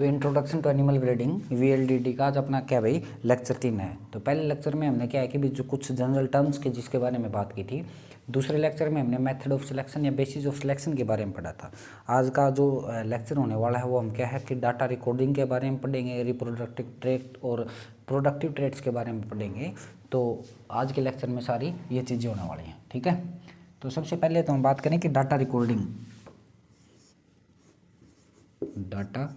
तो introduction to animal breeding VLDD का आज अपना क्या भाई लेक्चर 3 है। तो पहले लेक्चर में हमने क्या है कि भी जो कुछ जनरल टर्म्स के जिसके बारे में बात की थी, दूसरे लेक्चर में हमने मेथड ऑफ सिलेक्शन या बेसिस ऑफ सिलेक्शन के बारे में पढ़ा था। आज का जो लेक्चर होने वाला है वो हम क्या है कि डाटा रिकॉर्डिंग के बारे में पढ़ेंगे, रिप्रोडक्टिव ट्रेट और प्रोडक्टिव ट्रेट्स के बारे में पढ़ेंगे। तो आज के लेक्चर में सारी ये चीज़ें होने वाली हैं, ठीक है। तो सबसे पहले तो हम बात करें कि डाटा रिकॉर्डिंग डाटा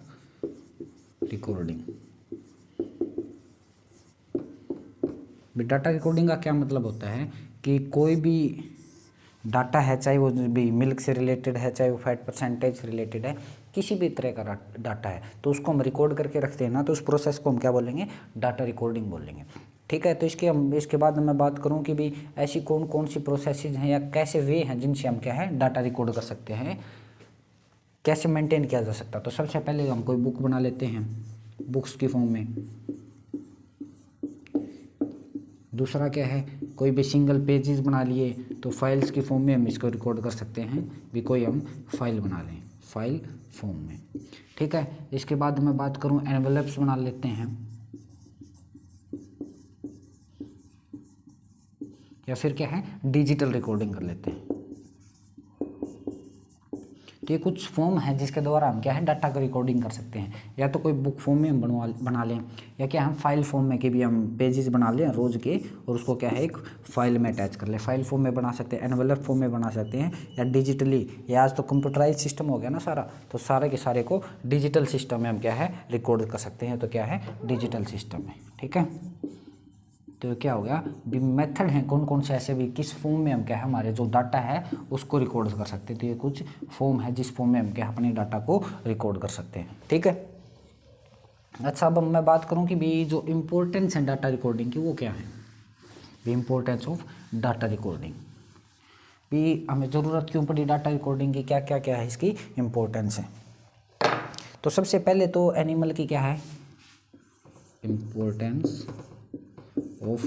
रिकॉर्डिंग का क्या मतलब होता है कि कोई भी डाटा है, चाहे वो भी मिल्क से रिलेटेड है, चाहे वो फैट परसेंटेज से रिलेटेड है, किसी भी तरह का डाटा है तो उसको हम रिकॉर्ड करके रखते हैं ना, तो उस प्रोसेस को हम क्या बोलेंगे, डाटा रिकॉर्डिंग बोलेंगे, ठीक है। तो इसके बाद मैं बात करूं कि भी ऐसी कौन कौन सी प्रोसेसेस हैं या कैसे वे हैं जिनसे हम क्या है डाटा रिकॉर्ड कर सकते हैं, कैसे मेंटेन किया जा सकता है। तो सबसे पहले हम कोई बुक बना लेते हैं बुक्स की फॉर्म में। दूसरा क्या है, कोई भी सिंगल पेजेस बना लिए तो फाइल्स की फॉर्म में हम इसको रिकॉर्ड कर सकते हैं भी, कोई हम फाइल बना लें फाइल फॉर्म में, ठीक है। इसके बाद मैं बात करूं एनवेलप्स बना लेते हैं, या फिर क्या है डिजिटल रिकॉर्डिंग कर लेते हैं। तो ये कुछ फॉर्म है जिसके द्वारा हम क्या है डाटा का रिकॉर्डिंग कर सकते हैं। या तो कोई बुक फॉर्म में हम बना लें, या क्या हम फाइल फॉर्म में कि भी हम पेजेस बना लें रोज़ के और उसको क्या है एक फाइल में अटैच कर लें। फाइल फॉर्म में बना सकते हैं, एनवेलप फॉर्म में बना सकते हैं, या डिजिटली। या आज तो कंप्यूटराइज सिस्टम हो गया ना सारा, तो सारे के सारे को डिजिटल सिस्टम में हम क्या है रिकॉर्ड कर सकते हैं। तो क्या है डिजिटल सिस्टम में, ठीक है। तो क्या हो गया भी मेथड हैं कौन कौन से ऐसे भी किस फॉर्म में हम क्या है हमारे जो डाटा है उसको रिकॉर्ड कर सकते हैं। तो ये कुछ फॉर्म है जिस फॉर्म में हम क्या अपने डाटा को रिकॉर्ड कर सकते हैं, ठीक है। अच्छा, अब मैं बात करूं कि भी जो इम्पोर्टेंस है डाटा रिकॉर्डिंग की वो क्या है, भी इम्पोर्टेंस ऑफ डाटा रिकॉर्डिंग, भी हमें ज़रूरत क्यों पड़ी डाटा रिकॉर्डिंग की, क्या क्या क्या है इसकी इम्पोर्टेंस है। तो सबसे पहले तो एनिमल की क्या है इम्पोर्टेंस ऑफ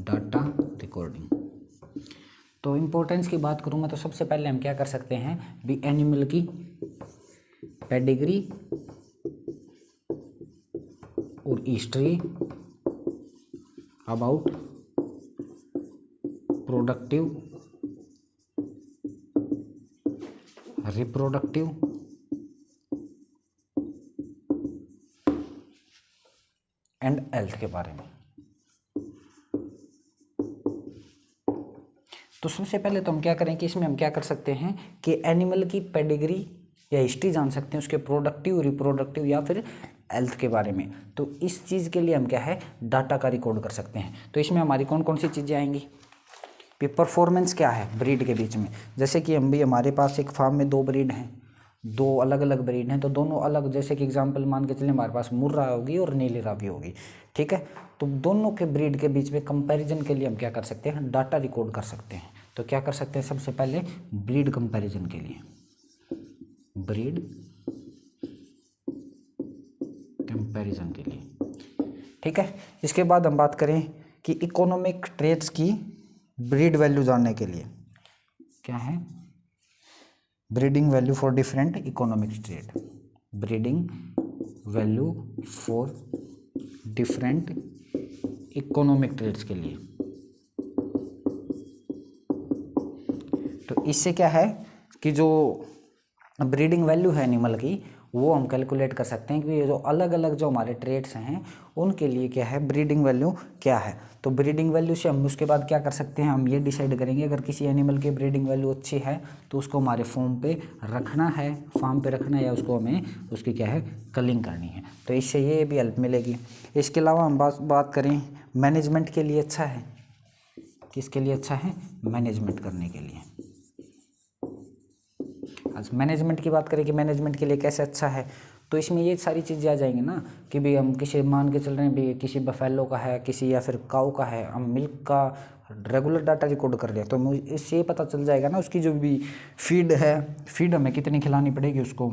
डाटा रिकॉर्डिंग। तो इम्पोर्टेंस की बात करूँ मैं तो सबसे पहले हम क्या कर सकते हैं भी एनिमल की पेडिग्री और history about productive reproductive and health के बारे में। तो सबसे पहले तो हम क्या करें कि इसमें हम क्या कर सकते हैं कि एनिमल की पेडिग्री या हिस्ट्री जान सकते हैं, उसके प्रोडक्टिव रिप्रोडक्टिव या फिर हेल्थ के बारे में। तो इस चीज़ के लिए हम क्या है डाटा का रिकॉर्ड कर सकते हैं। तो इसमें हमारी कौन कौन सी चीज़ें आएंगी, परफॉर्मेंस क्या है ब्रीड के बीच में। जैसे कि हम भी हमारे पास एक फार्म में 2 ब्रीड हैं, 2 अलग अलग ब्रीड हैं, तो दोनों अलग, जैसे कि एग्जांपल मान के चलिए हमारे पास मुर्रा होगी और नीली रावी होगी, ठीक है। तो दोनों के ब्रीड के बीच में कंपैरिजन के लिए हम क्या कर सकते हैं डाटा रिकॉर्ड कर सकते हैं। तो क्या कर सकते हैं सबसे पहले ब्रीड कंपैरिजन के लिए, ब्रीड कंपैरिजन के लिए, ठीक है। इसके बाद हम बात करें कि इकोनॉमिक ट्रेट्स की ब्रीड वैल्यू जानने के लिए क्या है breeding value for different economic trait, breeding value for different economic traits के लिए। तो इससे क्या है कि जो ब्रीडिंग वैल्यू है एनिमल की वो हम कैलकुलेट कर सकते हैं कि ये जो अलग अलग जो हमारे ट्रेड्स हैं उनके लिए क्या है ब्रीडिंग वैल्यू क्या है। तो ब्रीडिंग वैल्यू से हम उसके बाद क्या कर सकते हैं, हम ये डिसाइड करेंगे अगर किसी एनिमल की ब्रीडिंग वैल्यू अच्छी है तो उसको हमारे फार्म पे रखना है या उसको हमें उसकी क्या है कलिंग करनी है। तो इससे ये भी हेल्प मिलेगी। इसके अलावा हम बात करें मैनेजमेंट के लिए अच्छा है, किसके लिए अच्छा है मैनेजमेंट करने के लिए। आज मैनेजमेंट की बात करें कि मैनेजमेंट के लिए कैसे अच्छा है, तो इसमें ये सारी चीज़ें आ जाएंगी ना कि भी हम किसी मान के चल रहे हैं भी किसी बफेलो का है किसी या फिर काऊ का है, हम मिल्क का रेगुलर डाटा रिकॉर्ड कर रहे हैं तो इससे ये पता चल जाएगा ना उसकी जो भी फीड है, फीड हमें कितनी खिलानी पड़ेगी उसको,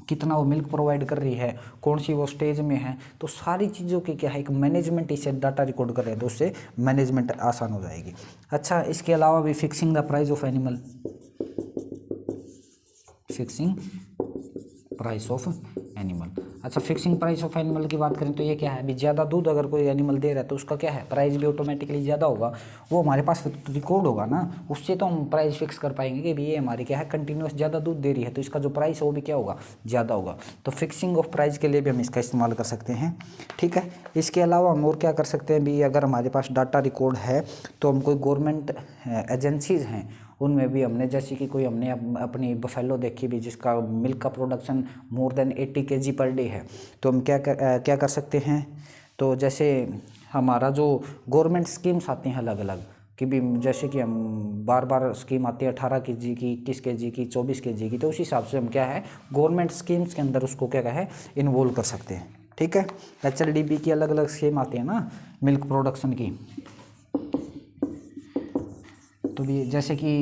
कितना वो मिल्क प्रोवाइड कर रही है, कौन सी वो स्टेज में है। तो सारी चीज़ों की क्या है एक मैनेजमेंट इससे डाटा रिकॉर्ड कर रहे हैं तो उससे मैनेजमेंट आसान हो जाएगी। अच्छा, इसके अलावा भी fixing the price of animal animal. अच्छा, फिक्सिंग प्राइस ऑफ एनिमल की बात करें तो ये क्या है, अभी ज़्यादा दूध अगर कोई एनिमल दे रहा है तो उसका क्या है, प्राइस भी ऑटोमेटिकली ज़्यादा होगा। वो हमारे पास रिकॉर्ड होगा ना, उससे तो हम प्राइस फिक्स कर पाएंगे कि भाई ये हमारी क्या है, कंटिन्यूस ज़्यादा दूध दे रही है, तो इसका जो प्राइस है वो भी क्या होगा, ज़्यादा होगा। तो फिक्सिंग ऑफ प्राइस के लिए भी हम इसका इस्तेमाल कर सकते हैं। ठीक है, इसके अलावा हम और क्या कर सकते हैं भी, अगर हमारे पास डाटा रिकॉर्ड है तो हम कोई गवर्नमेंट एजेंसीज़ हैं उनमें भी हमने, जैसे कि कोई हमने अपनी बफेलो देखी भी जिसका मिल्क का production more than 80 kg per day है, तो हम क्या कर सकते हैं, तो जैसे हमारा जो गवर्नमेंट स्कीम्स आती हैं अलग अलग कि भी, जैसे कि हम बार बार स्कीम आती है 18 kg की, 21 kg की, 24 kg की, तो उस हिसाब से हम क्या है गवर्नमेंट स्कीम्स के अंदर उसको क्या है इन्वॉल्व कर सकते हैं। ठीक है, HLDB की अलग अलग स्कीम आती है ना मिल्क प्रोडक्शन की, तो भी जैसे कि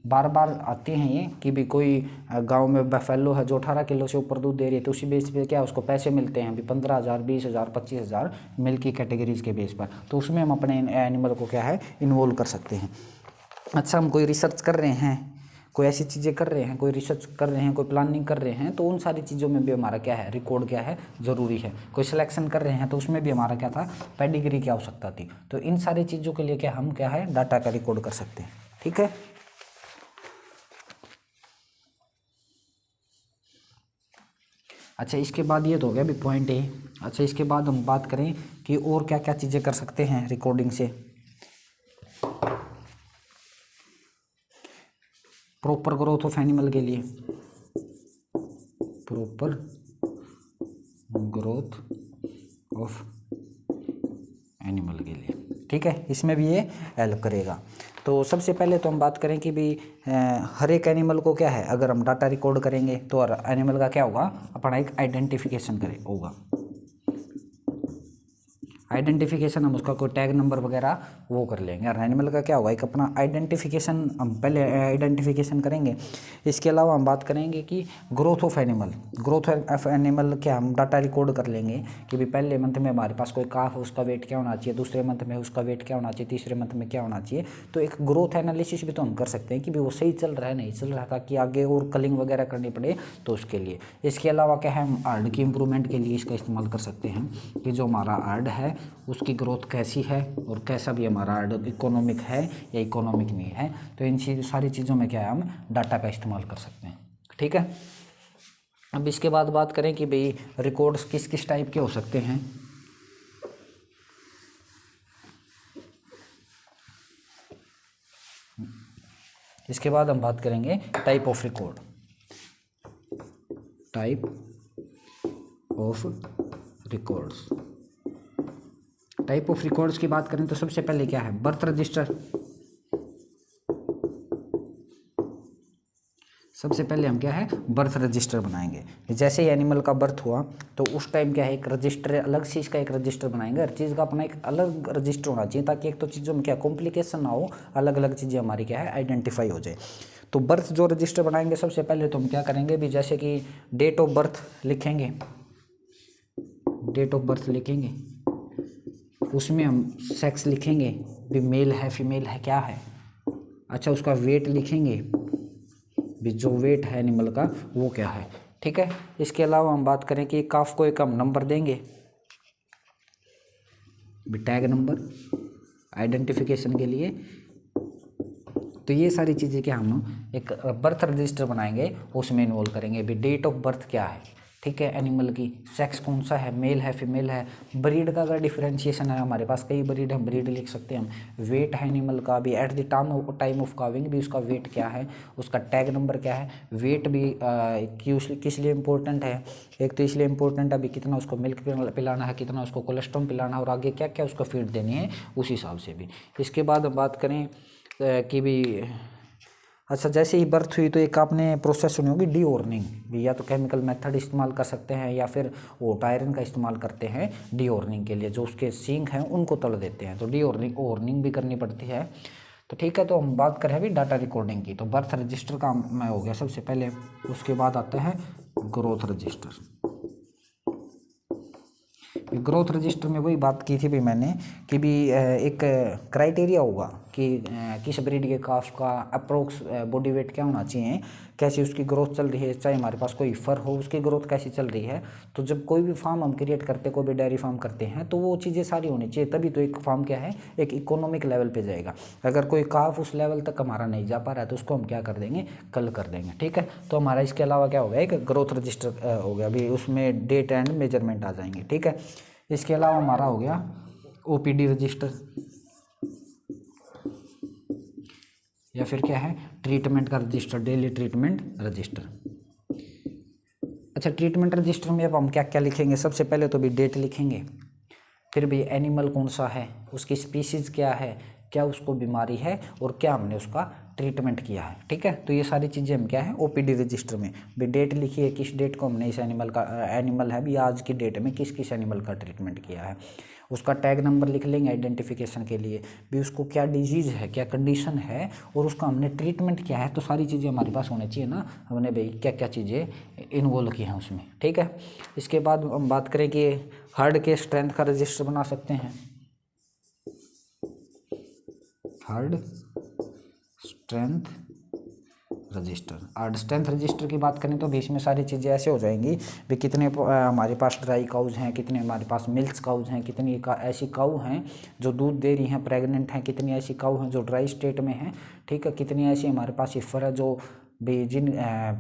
बार बार आते हैं ये कि भी कोई गांव में बफेलो है जो 18 किलो से ऊपर दूध दे रही है, तो उसी बेस पे क्या उसको पैसे मिलते हैं भी 15,000, 20,000, 25,000 मिल्क की कैटेगरीज के बेस पर, तो उसमें हम अपने एनिमल को क्या है इन्वॉल्व कर सकते हैं। अच्छा, हम कोई रिसर्च कर रहे हैं, कोई ऐसी चीज़ें कर रहे हैं, कोई रिसर्च कर रहे हैं, कोई प्लानिंग कर रहे हैं, तो उन सारी चीज़ों में भी हमारा क्या है रिकॉर्ड क्या है ज़रूरी है। कोई सिलेक्शन कर रहे हैं तो उसमें भी हमारा क्या था, पेडिग्री की आवश्यकता थी, तो इन सारी चीज़ों के लिए क्या हम क्या है डाटा का रिकॉर्ड कर सकते हैं। ठीक है, अच्छा इसके बाद ये तो हो गया भी पॉइंट ए। अच्छा, इसके बाद हम बात करें कि और क्या क्या चीज़ें कर सकते हैं रिकॉर्डिंग से। प्रॉपर ग्रोथ ऑफ एनिमल के लिए, प्रॉपर ग्रोथ ऑफ एनिमल के लिए, ठीक है, इसमें भी ये हेल्प करेगा। तो सबसे पहले तो हम बात करें कि भी हर एक एनिमल को क्या है, अगर हम डाटा रिकॉर्ड करेंगे तो हर एनिमल का क्या होगा, अपना एक आइडेंटिफिकेशन होगा। आइडेंटिफिकेशन हम उसका कोई टैग नंबर वगैरह वो कर लेंगे, और एनिमल का क्या होगा एक अपना आइडेंटिफिकेशन, हम पहले आइडेंटिफिकेशन करेंगे। इसके अलावा हम बात करेंगे कि growth of animal, growth of animal क्या हम डाटा रिकॉर्ड कर लेंगे कि भी पहले मंथ में हमारे पास कोई काफ, उसका वेट क्या होना चाहिए, दूसरे मंथ में उसका वेट क्या होना चाहिए, तीसरे मंथ में क्या होना चाहिए। तो एक ग्रोथ एनालिसिस भी तो हम कर सकते हैं कि भी वो सही चल रहा है नहीं चल रहा, ताकि आगे और कलिंग वगैरह करनी पड़े तो उसके लिए। इसके अलावा क्या है, हम आर्ड की इंप्रूवमेंट के लिए इसका इस्तेमाल कर सकते हैं कि जो हमारा आर्ड है उसकी ग्रोथ कैसी है और कैसा भी हमारा इकोनॉमिक है या इकोनॉमिक नहीं है, तो इन सारी चीज़ों में क्या है हम डाटा का इस्तेमाल कर सकते हैं। ठीक है, अब इसके बाद बात करें कि भाई रिकॉर्ड्स किस किस टाइप के हो सकते हैं। इसके बाद हम बात करेंगे type of record, type of records. Type of records की बात करें तो सबसे पहले क्या है, बर्थ रजिस्टर। सबसे पहले हम क्या है बर्थ रजिस्टर बनाएंगे। जैसे ही एनिमल का बर्थ हुआ तो उस टाइम क्या है एक रजिस्टर, अलग चीज़ का एक रजिस्टर बनाएंगे। हर चीज़ का अपना एक अलग रजिस्टर होना चाहिए, ताकि एक तो चीज़ों में क्या कॉम्प्लिकेशन ना हो, अलग अलग चीज़ें हमारी क्या है आइडेंटिफाई हो जाए। तो बर्थ जो रजिस्टर बनाएंगे सबसे पहले तो हम क्या करेंगे भी, जैसे कि डेट ऑफ बर्थ लिखेंगे, डेट ऑफ बर्थ लिखेंगे, उसमें हम सेक्स लिखेंगे भी, मेल है फीमेल है क्या है। अच्छा, उसका वेट लिखेंगे भी, जो वेट है एनिमल का वो क्या है। ठीक है, इसके अलावा हम बात करें कि काफ को एक हम नंबर देंगे भी, टैग नंबर आइडेंटिफिकेशन के लिए। तो ये सारी चीज़ें क्या हम एक बर्थ रजिस्टर बनाएंगे, उसमें इन्वॉल्व करेंगे भी, डेट ऑफ बर्थ क्या है, ठीक है, एनिमल की सेक्स कौन सा है, मेल है फीमेल है, ब्रीड का अगर डिफरेंशिएशन है, हमारे पास कई ब्रीड है, ब्रीड लिख सकते हैं हम। वेट है एनिमल का भी, at the time of calving भी उसका वेट क्या है, उसका टैग नंबर क्या है। वेट भी किस लिए इम्पोर्टेंट है, एक तो इसलिए इम्पोर्टेंट है अभी कितना उसको मिल्क पिलाना है, कितना उसको कोलेस्ट्रॉल पिलाना है, और आगे क्या क्या उसको फीड देनी है उस हिसाब से भी। इसके बाद हम बात करें कि भी, अच्छा जैसे ही बर्थ हुई तो एक आपने प्रोसेस सुनी होगी डीऑर्निंग भी, या तो केमिकल मेथड इस्तेमाल कर सकते हैं या फिर ओट आयरन का इस्तेमाल करते हैं डीऑर्निंग के लिए। जो उसके सींग हैं उनको तल देते हैं, तो डीऑर्निंग भी करनी पड़ती है। तो ठीक है, तो हम बात करें अभी डाटा रिकॉर्डिंग की। तो बर्थ रजिस्टर का मैं हो गया सबसे पहले, उसके बाद आता है ग्रोथ रजिस्टर। ग्रोथ रजिस्टर में वही बात की थी भी मैंने कि भी एक क्राइटेरिया होगा कि किस ब्रीड के काफ का अप्रोक्स बॉडी वेट क्या होना चाहिए, कैसी उसकी ग्रोथ चल रही है, चाहे हमारे पास कोई फर हो उसकी ग्रोथ कैसी चल रही है। तो जब कोई भी फार्म हम क्रिएट करते हैं, कोई भी डेयरी फार्म करते हैं, तो वो चीज़ें सारी होनी चाहिए, तभी तो एक फार्म क्या है एक इकोनॉमिक लेवल पे जाएगा। अगर कोई काफ उस लेवल तक हमारा नहीं जा पा रहा है तो उसको हम क्या कर देंगे, कल कर देंगे। ठीक है, तो हमारा इसके अलावा क्या हो गया, एक ग्रोथ रजिस्टर हो गया, अभी उसमें डेट एंड मेजरमेंट आ जाएंगे। ठीक है, इसके अलावा हमारा हो गया ओपीडी रजिस्टर, या फिर क्या है ट्रीटमेंट का रजिस्टर, डेली ट्रीटमेंट रजिस्टर। अच्छा, ट्रीटमेंट रजिस्टर में अब हम क्या क्या लिखेंगे, सबसे पहले तो भी डेट लिखेंगे, फिर भी एनिमल कौन सा है, उसकी स्पीसीज़ क्या है, क्या उसको बीमारी है और क्या हमने उसका ट्रीटमेंट किया है। ठीक है, तो ये सारी चीज़ें हम क्या है ओपीडी रजिस्टर में भी डेट लिखिए, किस डेट को हमने इस एनिमल है भी आज की डेट में किस किस एनिमल का ट्रीटमेंट किया है। उसका टैग नंबर लिख लेंगे आइडेंटिफिकेशन के लिए भी, उसको क्या डिजीज़ है, क्या कंडीशन है और उसका हमने ट्रीटमेंट किया है। तो सारी चीज़ें हमारे पास होनी चाहिए ना, हमने भाई क्या क्या चीज़ें इन्वॉल्व की हैं उसमें। ठीक है, इसके बाद हम बात करें कि हर्ड के स्ट्रेंथ का रजिस्टर बना सकते हैं, heard strength register. Heard strength register की बात करें तो भी इसमें सारी चीज़ें ऐसे हो जाएंगी भी कितने हमारे पास ड्राई काउज हैं, कितने हमारे पास मिल्क काउज हैं, कितनी ऐसी काऊ हैं जो दूध दे रही हैं प्रेग्नेंट हैं, कितनी ऐसी काऊ हैं जो ड्राई स्टेट में हैं। ठीक है, कितनी ऐसी हमारे पास इफर है जो भी जिन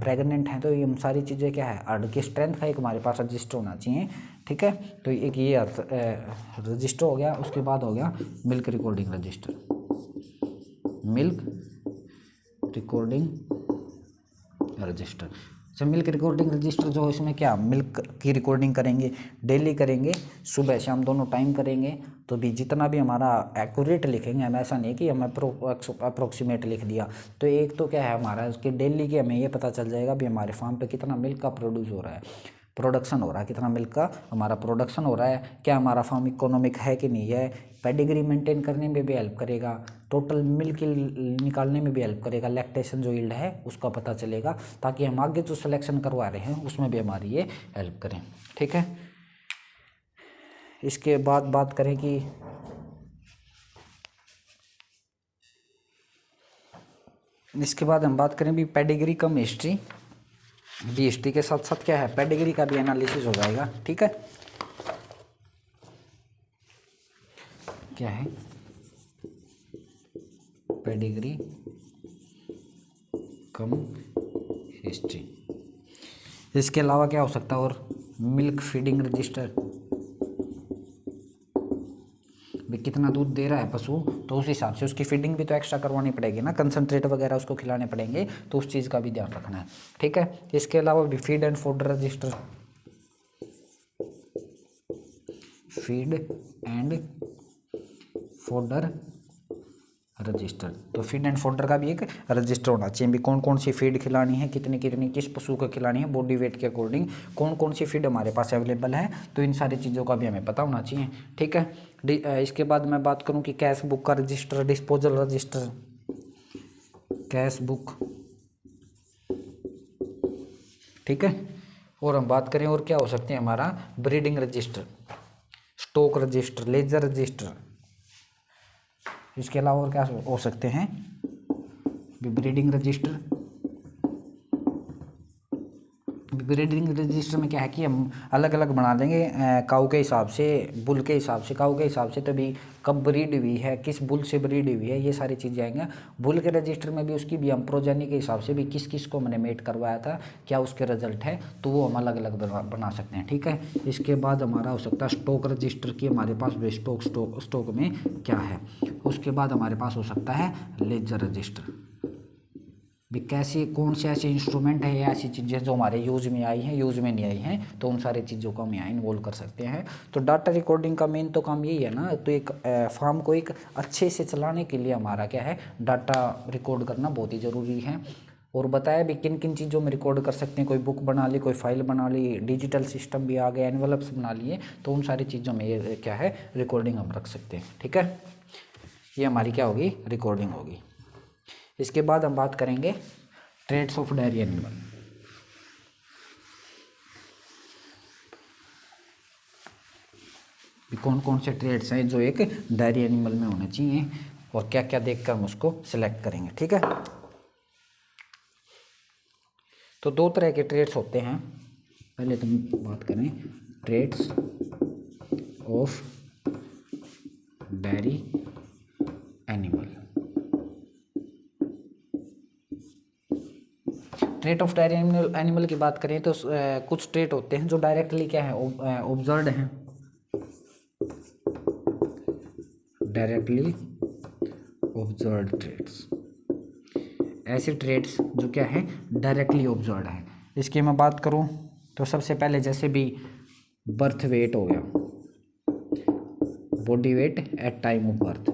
प्रेग्नेंट हैं। तो ये सारी चीज़ें क्या है हर्ड की स्ट्रेंथ का एक हमारे पास रजिस्टर होना चाहिए। ठीक है, तो एक ये रजिस्टर हो गया। उसके बाद हो गया milk recording register, milk recording register. अच्छा, मिल्क रिकॉर्डिंग रजिस्टर जो इसमें क्या मिल्क की रिकॉर्डिंग करेंगे, डेली करेंगे, सुबह शाम दोनों टाइम करेंगे। तो भी जितना भी हमारा एक्यूरेट लिखेंगे, हम ऐसा नहीं कि हम अप्रोक्सीमेट लिख दिया। तो एक तो क्या है हमारा उसके डेली के हमें ये पता चल जाएगा भी हमारे फार्म पे कितना मिल्क का प्रोड्यूस हो रहा है, प्रोडक्शन हो रहा है, कितना मिल्क का हमारा प्रोडक्शन हो रहा है, क्या हमारा फार्म इकोनॉमिक है कि नहीं है, पेडिग्री मेंटेन करने में भी हेल्प करेगा, टोटल मिल्क निकालने में भी हेल्प करेगा, लैक्टेशन जो यील्ड है उसका पता चलेगा, ताकि हम आगे जो सिलेक्शन करवा रहे हैं उसमें भी हमारी ये हेल्प करें। ठीक है, इसके बाद बात करें कि इसके बाद हम बात करें भी पेडिग्री कम हिस्ट्री, भी हिस्ट्री के साथ साथ क्या है पेडिग्री का भी एनालिसिस हो जाएगा। ठीक है, क्या है पेडिग्री कम हिस्ट्री। इसके अलावा क्या हो सकता है और मिल्क फीडिंग रजिस्टर, भी कितना दूध दे रहा है पशु तो उस हिसाब से उसकी फीडिंग भी तो एक्स्ट्रा करवानी पड़ेगी ना, कंसंट्रेट वगैरह उसको खिलाने पड़ेंगे, तो उस चीज़ का भी ध्यान रखना है। ठीक है, इसके अलावा भी feed and fodder register, feed and fodder register. तो फीड एंड फोडर का भी एक रजिस्टर होना चाहिए भी कौन कौन सी फीड खिलानी है, कितनी कितनी किस पशु को खिलानी है, बॉडी वेट के अकॉर्डिंग कौन कौन सी फीड हमारे पास अवेलेबल है, तो इन सारी चीज़ों का भी हमें पता होना चाहिए। ठीक है, इसके बाद मैं बात करूं कि कैश बुक का register, disposal register, cash book. ठीक है, और हम बात करें और क्या हो सकते हैं हमारा breeding register, stock register, ledger register. इसके अलावा और क्या हो सकते हैं ब्रीडिंग रजिस्टर। ब्रीडिंग रजिस्टर में क्या है कि हम अलग अलग बना देंगे काऊ के हिसाब से, बुल के हिसाब से, काऊ के हिसाब से, तभी कब ब्रीड हुई है, किस बुल से ब्रीड हुई है, ये सारी चीज़ें आएंगे। बुल के रजिस्टर में भी उसकी भी हम प्रोजेनी के हिसाब से भी किस किस को मैंने मेट करवाया था, क्या उसके रिजल्ट है, तो वो हम अलग अलग बना सकते हैं। ठीक है, इसके बाद हमारा हो सकता है स्टॉक रजिस्टर की हमारे पास स्टॉक में क्या है। उसके बाद हमारे पास हो सकता है लेजर रजिस्टर, भी कैसी कौन से ऐसे इंस्ट्रूमेंट है या ऐसी चीज़ें जो हमारे यूज़ में आई हैं, यूज़ में नहीं आई हैं, तो उन सारी चीज़ों को हम यहाँ इन्वॉल्व कर सकते हैं। तो डाटा रिकॉर्डिंग का मेन तो काम यही है ना, तो एक फार्म को एक अच्छे से चलाने के लिए हमारा क्या है डाटा रिकॉर्ड करना बहुत ही ज़रूरी है। और बताया भी किन किन चीज़ों में रिकॉर्ड कर सकते हैं, कोई बुक बना ली, कोई फाइल बना ली, डिजिटल सिस्टम भी आ गया, एनवलप्स बना लिए, तो उन सारी चीज़ों में ये क्या है रिकॉर्डिंग हम रख सकते हैं। ठीक है, ये हमारी क्या होगी रिकॉर्डिंग होगी। इसके बाद हम बात करेंगे ट्रेड्स ऑफ डेयरी एनिमल। कि कौन कौन से ट्रेड्स हैं जो एक डायरी एनिमल में होने चाहिए और क्या क्या देखकर हम उसको सिलेक्ट करेंगे। ठीक है, तो दो तरह के ट्रेड्स होते हैं। पहले तुम बात करें traits of dairy animal. Trait of dairy animal की बात करें तो कुछ ट्रेट होते हैं जो डायरेक्टली क्या है ऑब्जर्व्ड हैं, डायरेक्टली ऑब्जर्व्ड ट्रेट्स। ऐसे ट्रेट्स जो क्या है डायरेक्टली ऑब्जर्व्ड है। इसकी मैं बात करूं तो सबसे पहले जैसे भी बर्थ वेट हो गया, body weight at time of birth,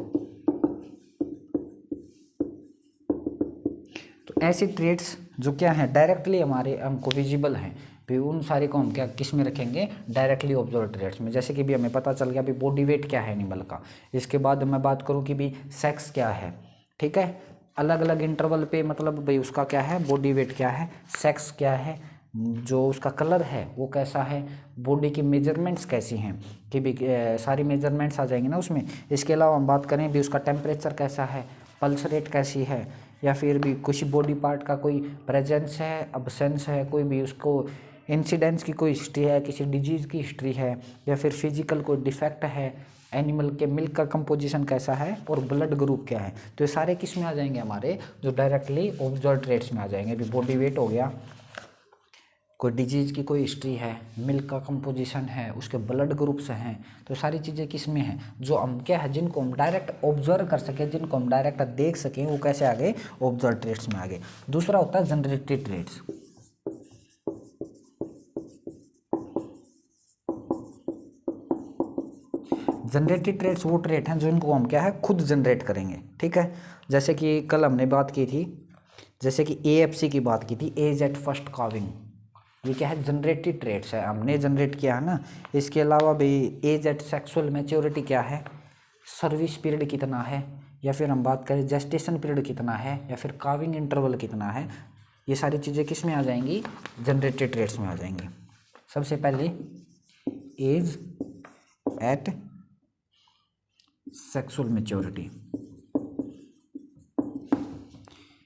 तो ऐसे ट्रेट्स जो क्या है डायरेक्टली हमारे हमको विजिबल हैं, भी उन सारे को हम क्या किस में रखेंगे, डायरेक्टली ऑब्जर्व ट्रेट्स में। जैसे कि भी हमें पता चल गया भी बॉडी वेट क्या है एनिमल का। इसके बाद मैं बात करूं कि भी सेक्स क्या है, ठीक है, अलग अलग इंटरवल पे मतलब भाई उसका क्या है बॉडी वेट क्या है, सेक्स क्या है, जो उसका कलर है वो कैसा है, बॉडी की मेजरमेंट्स कैसी हैं, कि भी सारी मेजरमेंट्स आ जाएंगी ना उसमें। इसके अलावा हम बात करें भी उसका टेम्परेचर कैसा है, पल्स रेट कैसी है, या फिर भी कुछ बॉडी पार्ट का कोई प्रेजेंस है, अब्सेंस है, कोई भी उसको इंसिडेंस की कोई हिस्ट्री है, किसी डिजीज़ की हिस्ट्री है, या फिर फिजिकल कोई डिफेक्ट है, एनिमल के मिल्क का कंपोजिशन कैसा है और ब्लड ग्रुप क्या है। तो ये सारे किस में आ जाएंगे हमारे जो डायरेक्टली ऑब्जर्व ट्रेट्स में आ जाएंगे। अभी बॉडी वेट हो गया, कोई डिजीज़ की कोई हिस्ट्री है, मिल्क का कंपोजिशन है, उसके ब्लड ग्रुप्स हैं, तो सारी चीज़ें किस में हैं जो हम क्या है जिनको हम डायरेक्ट ऑब्जर्व कर सकें, जिनको हम डायरेक्ट देख सकें, वो कैसे आ गए ऑब्जर्व ट्रेट्स में आ गए। दूसरा होता है जनरेटेड ट्रेट्स। जनरेटेड ट्रेट्स वो ट्रेट हैं जो इनको हम क्या है खुद जनरेट करेंगे। ठीक है, जैसे कि कल हमने बात की थी, जैसे कि AFC की बात की थी, एज एट फर्स्ट काविंग, ये क्या है जनरेटेड ट्रेट्स है, हमने जनरेट किया है ना। इसके अलावा भी एज एट सेक्सुअल मैच्योरिटी क्या है, सर्विस पीरियड कितना है, या फिर हम बात करें जेस्टेशन पीरियड कितना है, या फिर काविंग इंटरवल कितना है, ये सारी चीज़ें किस में आ जाएंगी, जनरेटेड ट्रेट्स में आ जाएंगी। सबसे पहले age at sexual maturity,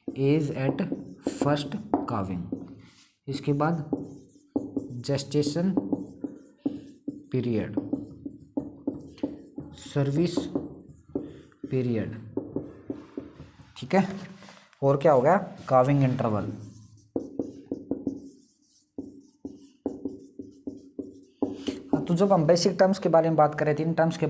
age at first calving, इसके बाद जेस्टेशन पीरियड, सर्विस पीरियड, ठीक है, और क्या हो गया काविंग इंटरवल। तो जब हम बेसिक टर्म्स के बारे में बात कर रहे थे, इन टर्म्स के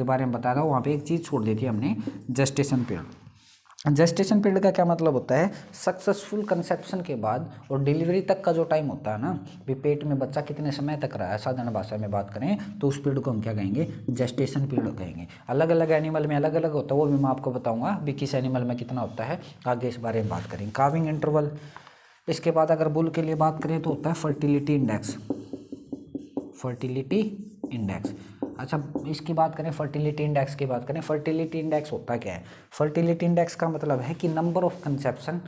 बारे में बता रहा हूँ, वहाँ पे एक चीज़ छोड़ दी थी हमने, जेस्टेशन पीरियड। जेस्टेशन पीरियड का क्या मतलब होता है, सक्सेसफुल कंसेप्शन के बाद और डिलीवरी तक का जो टाइम होता है ना, भी पेट में बच्चा कितने समय तक रहा है, साधारण भाषा में बात करें तो उस पीरियड को हम क्या कहेंगे, जेस्टेशन पीरियड कहेंगे। अलग अलग एनिमल में अलग अलग होता है, वो भी मैं आपको बताऊंगा भी किस एनिमल में कितना होता है, आगे इस बारे में बात करेंगे। काविंग इंटरवल, इसके बाद अगर बुल के लिए बात करें तो होता है फर्टिलिटी इंडेक्स, फर्टिलिटी इंडेक्स। अच्छा, इसकी बात करें फर्टिलिटी इंडेक्स की बात करें, फर्टिलिटी इंडेक्स होता क्या है, फर्टिलिटी इंडेक्स का मतलब है कि number of conception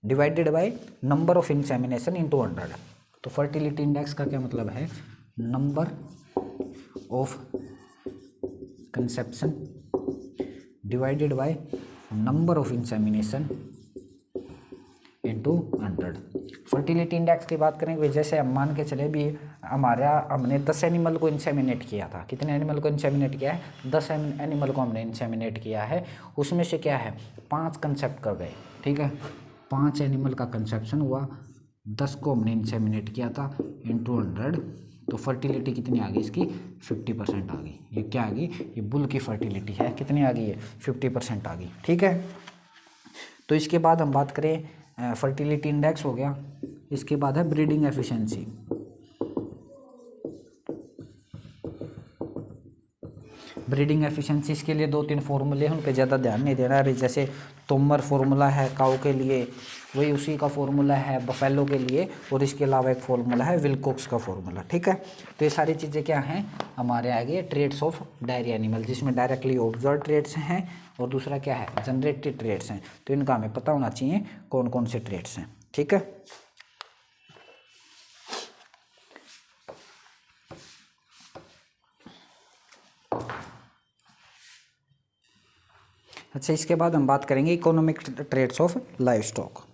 divided by number of insemination into 100। तो फर्टिलिटी इंडेक्स का क्या मतलब है, number of conception divided by number of insemination into 100। Fertility index की बात करेंगे, जैसे हम मान के चले भी हमने 10 एनिमल को इंसेमिनेट किया था, कितने एनिमल को इंसेमिनेट किया है, 10 एनिमल को हमने इंसेमिनेट किया है, उसमें से क्या है 5 कंसेप्ट कर गए। ठीक है, 5 एनिमल का कंसेप्शन हुआ, 10 को हमने इंसेमिनेट किया था इंटू 100, तो फर्टिलिटी कितनी आ गई इसकी 50% आ गई। ये क्या आ गई, ये बुल की फर्टिलिटी है, कितनी आ गई है 50% आ गई। ठीक है, तो इसके बाद हम बात करें फर्टिलिटी इंडेक्स हो गया, इसके बाद है ब्रीडिंग एफिशिएंसी। ब्रीडिंग एफिशिएंसी के लिए 2-3 फॉर्मूले हैं, उन पे ज़्यादा ध्यान नहीं देना है। जैसे तोमर फार्मूला है काऊ के लिए, वही उसी का फॉर्मूला है बफेलो के लिए, और इसके अलावा एक फॉर्मूला है विल्कोक्स का फॉर्मूला। ठीक है, तो ये सारी चीज़ें क्या हैं हमारे आगे ट्रेट्स ऑफ डायरी एनिमल, जिसमें डायरेक्टली ऑब्जर्व ट्रेट्स हैं और दूसरा क्या है जनरेटेड ट्रेट्स हैं। तो इनका हमें पता होना चाहिए कौन कौन से ट्रेट्स हैं। ठीक है, अच्छा, इसके बाद हम बात करेंगे economic traits of livestock.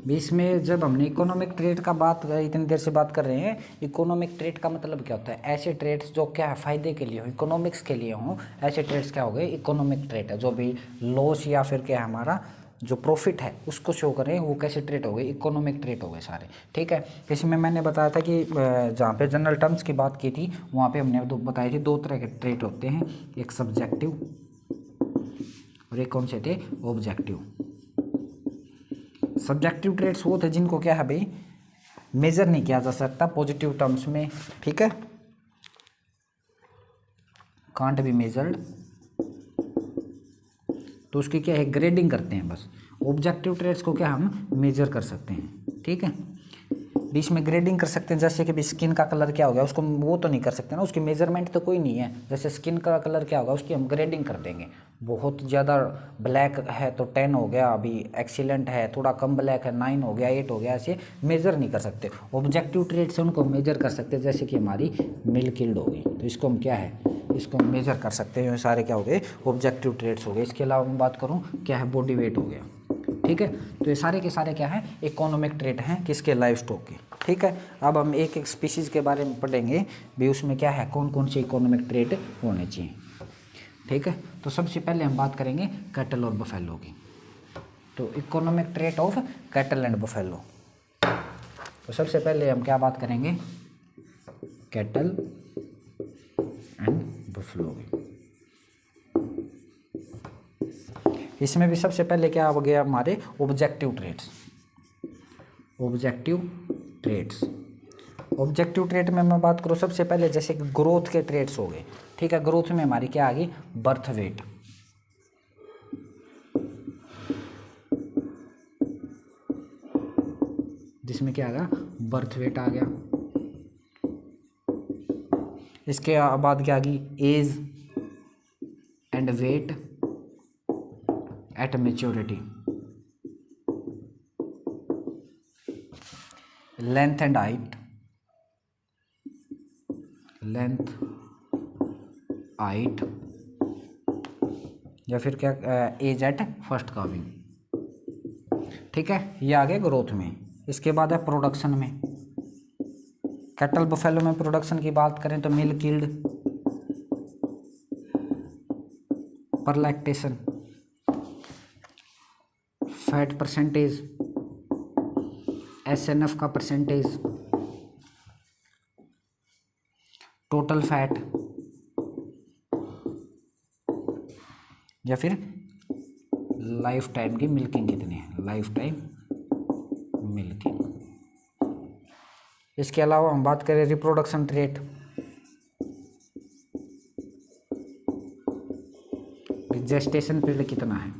इसमें जब हमने इकोनॉमिक ट्रेड का बात इतनी देर से बात कर रहे हैं, इकोनॉमिक ट्रेड का मतलब क्या होता है? ऐसे ट्रेड्स जो क्या है फायदे के लिए हो, इकोनॉमिक्स के लिए हो, ऐसे ट्रेड्स क्या हो गए? इकोनॉमिक ट्रेड है। जो भी लॉस या फिर क्या है हमारा जो प्रॉफिट है उसको शो करें, वो कैसे ट्रेड हो गए? इकोनॉमिक ट्रेड हो गए सारे। ठीक है, इसमें मैंने बताया था कि जहाँ पे जनरल टर्म्स की बात की थी वहाँ पे हमने बताई थी दो तरह के ट्रेड होते हैं, एक सब्जेक्टिव और एक कौन से थे? ऑब्जेक्टिव। सब्जेक्टिव ट्रेड्स वो थे जिनको क्या है भाई मेजर नहीं किया जा सकता पॉजिटिव टर्म्स में। ठीक है, कांट बी मेजर्ड, तो उसकी क्या है ग्रेडिंग करते हैं बस। ऑब्जेक्टिव ट्रेड्स को क्या हम मेजर कर सकते हैं। ठीक है, बीच में ग्रेडिंग कर सकते हैं, जैसे कि भी स्किन का कलर क्या हो गया उसको वो तो नहीं कर सकते ना, उसकी मेजरमेंट तो कोई नहीं है। जैसे स्किन का कलर क्या होगा उसकी हम ग्रेडिंग कर देंगे। बहुत ज़्यादा ब्लैक है तो 10 हो गया, अभी एक्सीलेंट है थोड़ा कम ब्लैक है 9 हो गया 8 हो गया, ऐसे मेज़र नहीं कर सकते। ऑब्जेक्टिव ट्रेड से उनको मेजर कर सकते हैं, जैसे कि हमारी मिल्क यील्ड हो गई तो इसको हम क्या है इसको हम मेजर कर सकते हैं। ये सारे क्या हो गए? ऑब्जेक्टिव ट्रेड्स हो गए। इसके अलावा मैं बात करूँ क्या है? बॉडी वेट हो गया। ठीक है, तो ये सारे के सारे क्या है? इकोनॉमिक ट्रेड हैं किसके? लाइव स्टॉक के। ठीक है, अब हम एक एक स्पीशीज़ के बारे में पढ़ेंगे भी, उसमें क्या है कौन कौन से इकोनॉमिक ट्रेड होने चाहिए। ठीक है, तो सबसे पहले हम बात करेंगे कैटल और बफेलो की। तो economic trade off cattle and buffalo. तो सबसे पहले हम क्या बात करेंगे? कैटल एंड बफेलो की। इसमें भी सबसे पहले क्या हो गया हमारे? Objective traits. Objective traits, objective trait में मैं बात करूँ सबसे पहले जैसे कि ग्रोथ के ट्रेड्स हो गए। ठीक है, ग्रोथ में हमारी क्या आ गई? Birth weight. जिसमें क्या आ गया? बर्थ वेट आ गया। इसके बाद क्या आ गई? Age and weight at maturity, length and height, length height, या फिर क्या एज एट फर्स्ट काविंग। ठीक है, ये आ गए ग्रोथ में। इसके बाद है प्रोडक्शन में। कैटल बफेलो में प्रोडक्शन की बात करें तो मिल्क यील्ड, पर लैक्टेशन, फैट परसेंटेज, SNF का परसेंटेज, टोटल फैट, या फिर लाइफ टाइम की मिल्किंग कितनी है? Life time milking. इसके अलावा हम बात करें रिप्रोडक्शन रेट, जेस्टेशन पीरियड कितना है।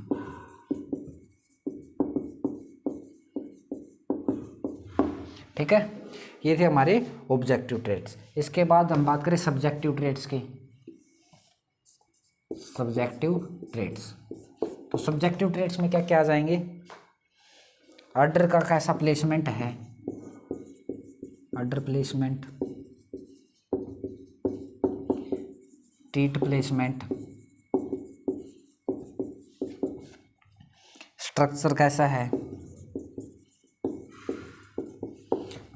ठीक है, ये थे हमारे ऑब्जेक्टिव ट्रेड्स। इसके बाद हम बात करें सब्जेक्टिव ट्रेड्स की। सब्जेक्टिव ट्रेड्स, तो सब्जेक्टिव ट्रेड्स में क्या क्या आ जाएंगे? ऑर्डर का कैसा प्लेसमेंट है, order placement, tit placement, structure कैसा है,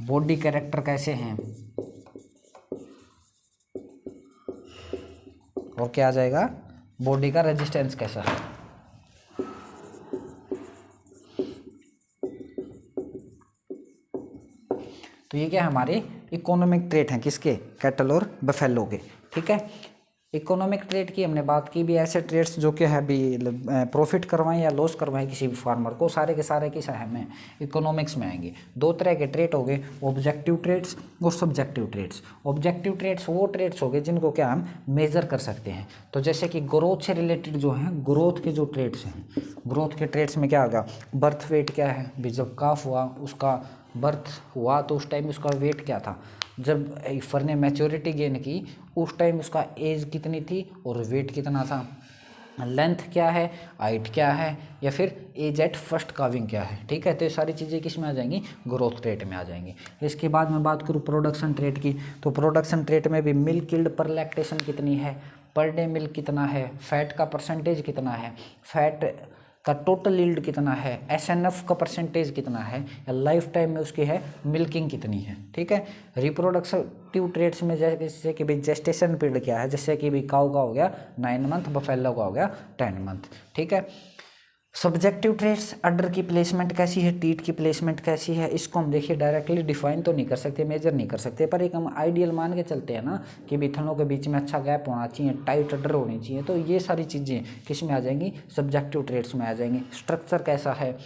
बॉडी कैरेक्टर कैसे हैं, और क्या आ जाएगा? बॉडी का रेजिस्टेंस कैसा है। तो ये क्या हमारे इकोनॉमिक ट्रेड हैं किसके? कैटल और बफेलो के। ठीक है, इकोनॉमिक ट्रेड की हमने बात की भी, ऐसे ट्रेड्स जो कि है भी प्रॉफिट करवाएं या लॉस करवाएं किसी भी फार्मर को, सारे के सारे किस है में? इकोनॉमिक्स में आएंगे। दो तरह के ट्रेड हो गए, ऑब्जेक्टिव ट्रेड्स और सब्जेक्टिव ट्रेड्स। ऑब्जेक्टिव ट्रेड्स वो ट्रेड्स हो गए जिनको क्या हम मेजर कर सकते हैं। तो जैसे कि ग्रोथ से रिलेटेड जो हैं, ग्रोथ के जो ट्रेड्स हैं, ग्रोथ के ट्रेड्स में क्या होगा? बर्थ वेट क्या है भी, जब काफ हुआ उसका बर्थ हुआ तो उस टाइम उसका वेट क्या था, जब फर ने मैच्योरिटी गेन की उस टाइम उसका एज कितनी थी और वेट कितना था। लेंथ क्या है, हाइट क्या है, या फिर एज एट फर्स्ट काविंग क्या है। ठीक है, तो ये सारी चीज़ें किस में आ जाएंगी, ग्रोथ रेट में आ जाएंगी। इसके बाद मैं बात करूँ प्रोडक्शन रेट की, तो प्रोडक्शन रेट में भी मिल्क यील्ड पर लैक्टेशन कितनी है, पर डे मिल्क कितना है, फैट का परसेंटेज कितना है, फैट का टोटल यील्ड कितना है, एसएनएफ का परसेंटेज कितना है, या लाइफ टाइम में उसकी है मिल्किंग कितनी है। ठीक है, रिप्रोडक्टिव ट्रेट्स में जैसे कि भाई जेस्टेशन पीरियड क्या है, जैसे कि भाई काऊ का हो गया 9 मंथ, बफेलो का हो गया 10 मंथ। ठीक है, सब्जेक्टिव ट्रेट्स, अडर की प्लेसमेंट कैसी है, टीट की प्लेसमेंट कैसी है, इसको हम देखिए डायरेक्टली डिफाइन तो नहीं कर सकते, मेजर नहीं कर सकते, पर एक हम आइडियल मान के चलते हैं ना कि भी थनों के बीच में अच्छा गैप होना चाहिए, टाइट अडर होनी चाहिए, तो ये सारी चीज़ें किस में आ जाएंगी, सब्जेक्टिव ट्रेट्स में आ जाएंगी। स्ट्रक्चर कैसा है,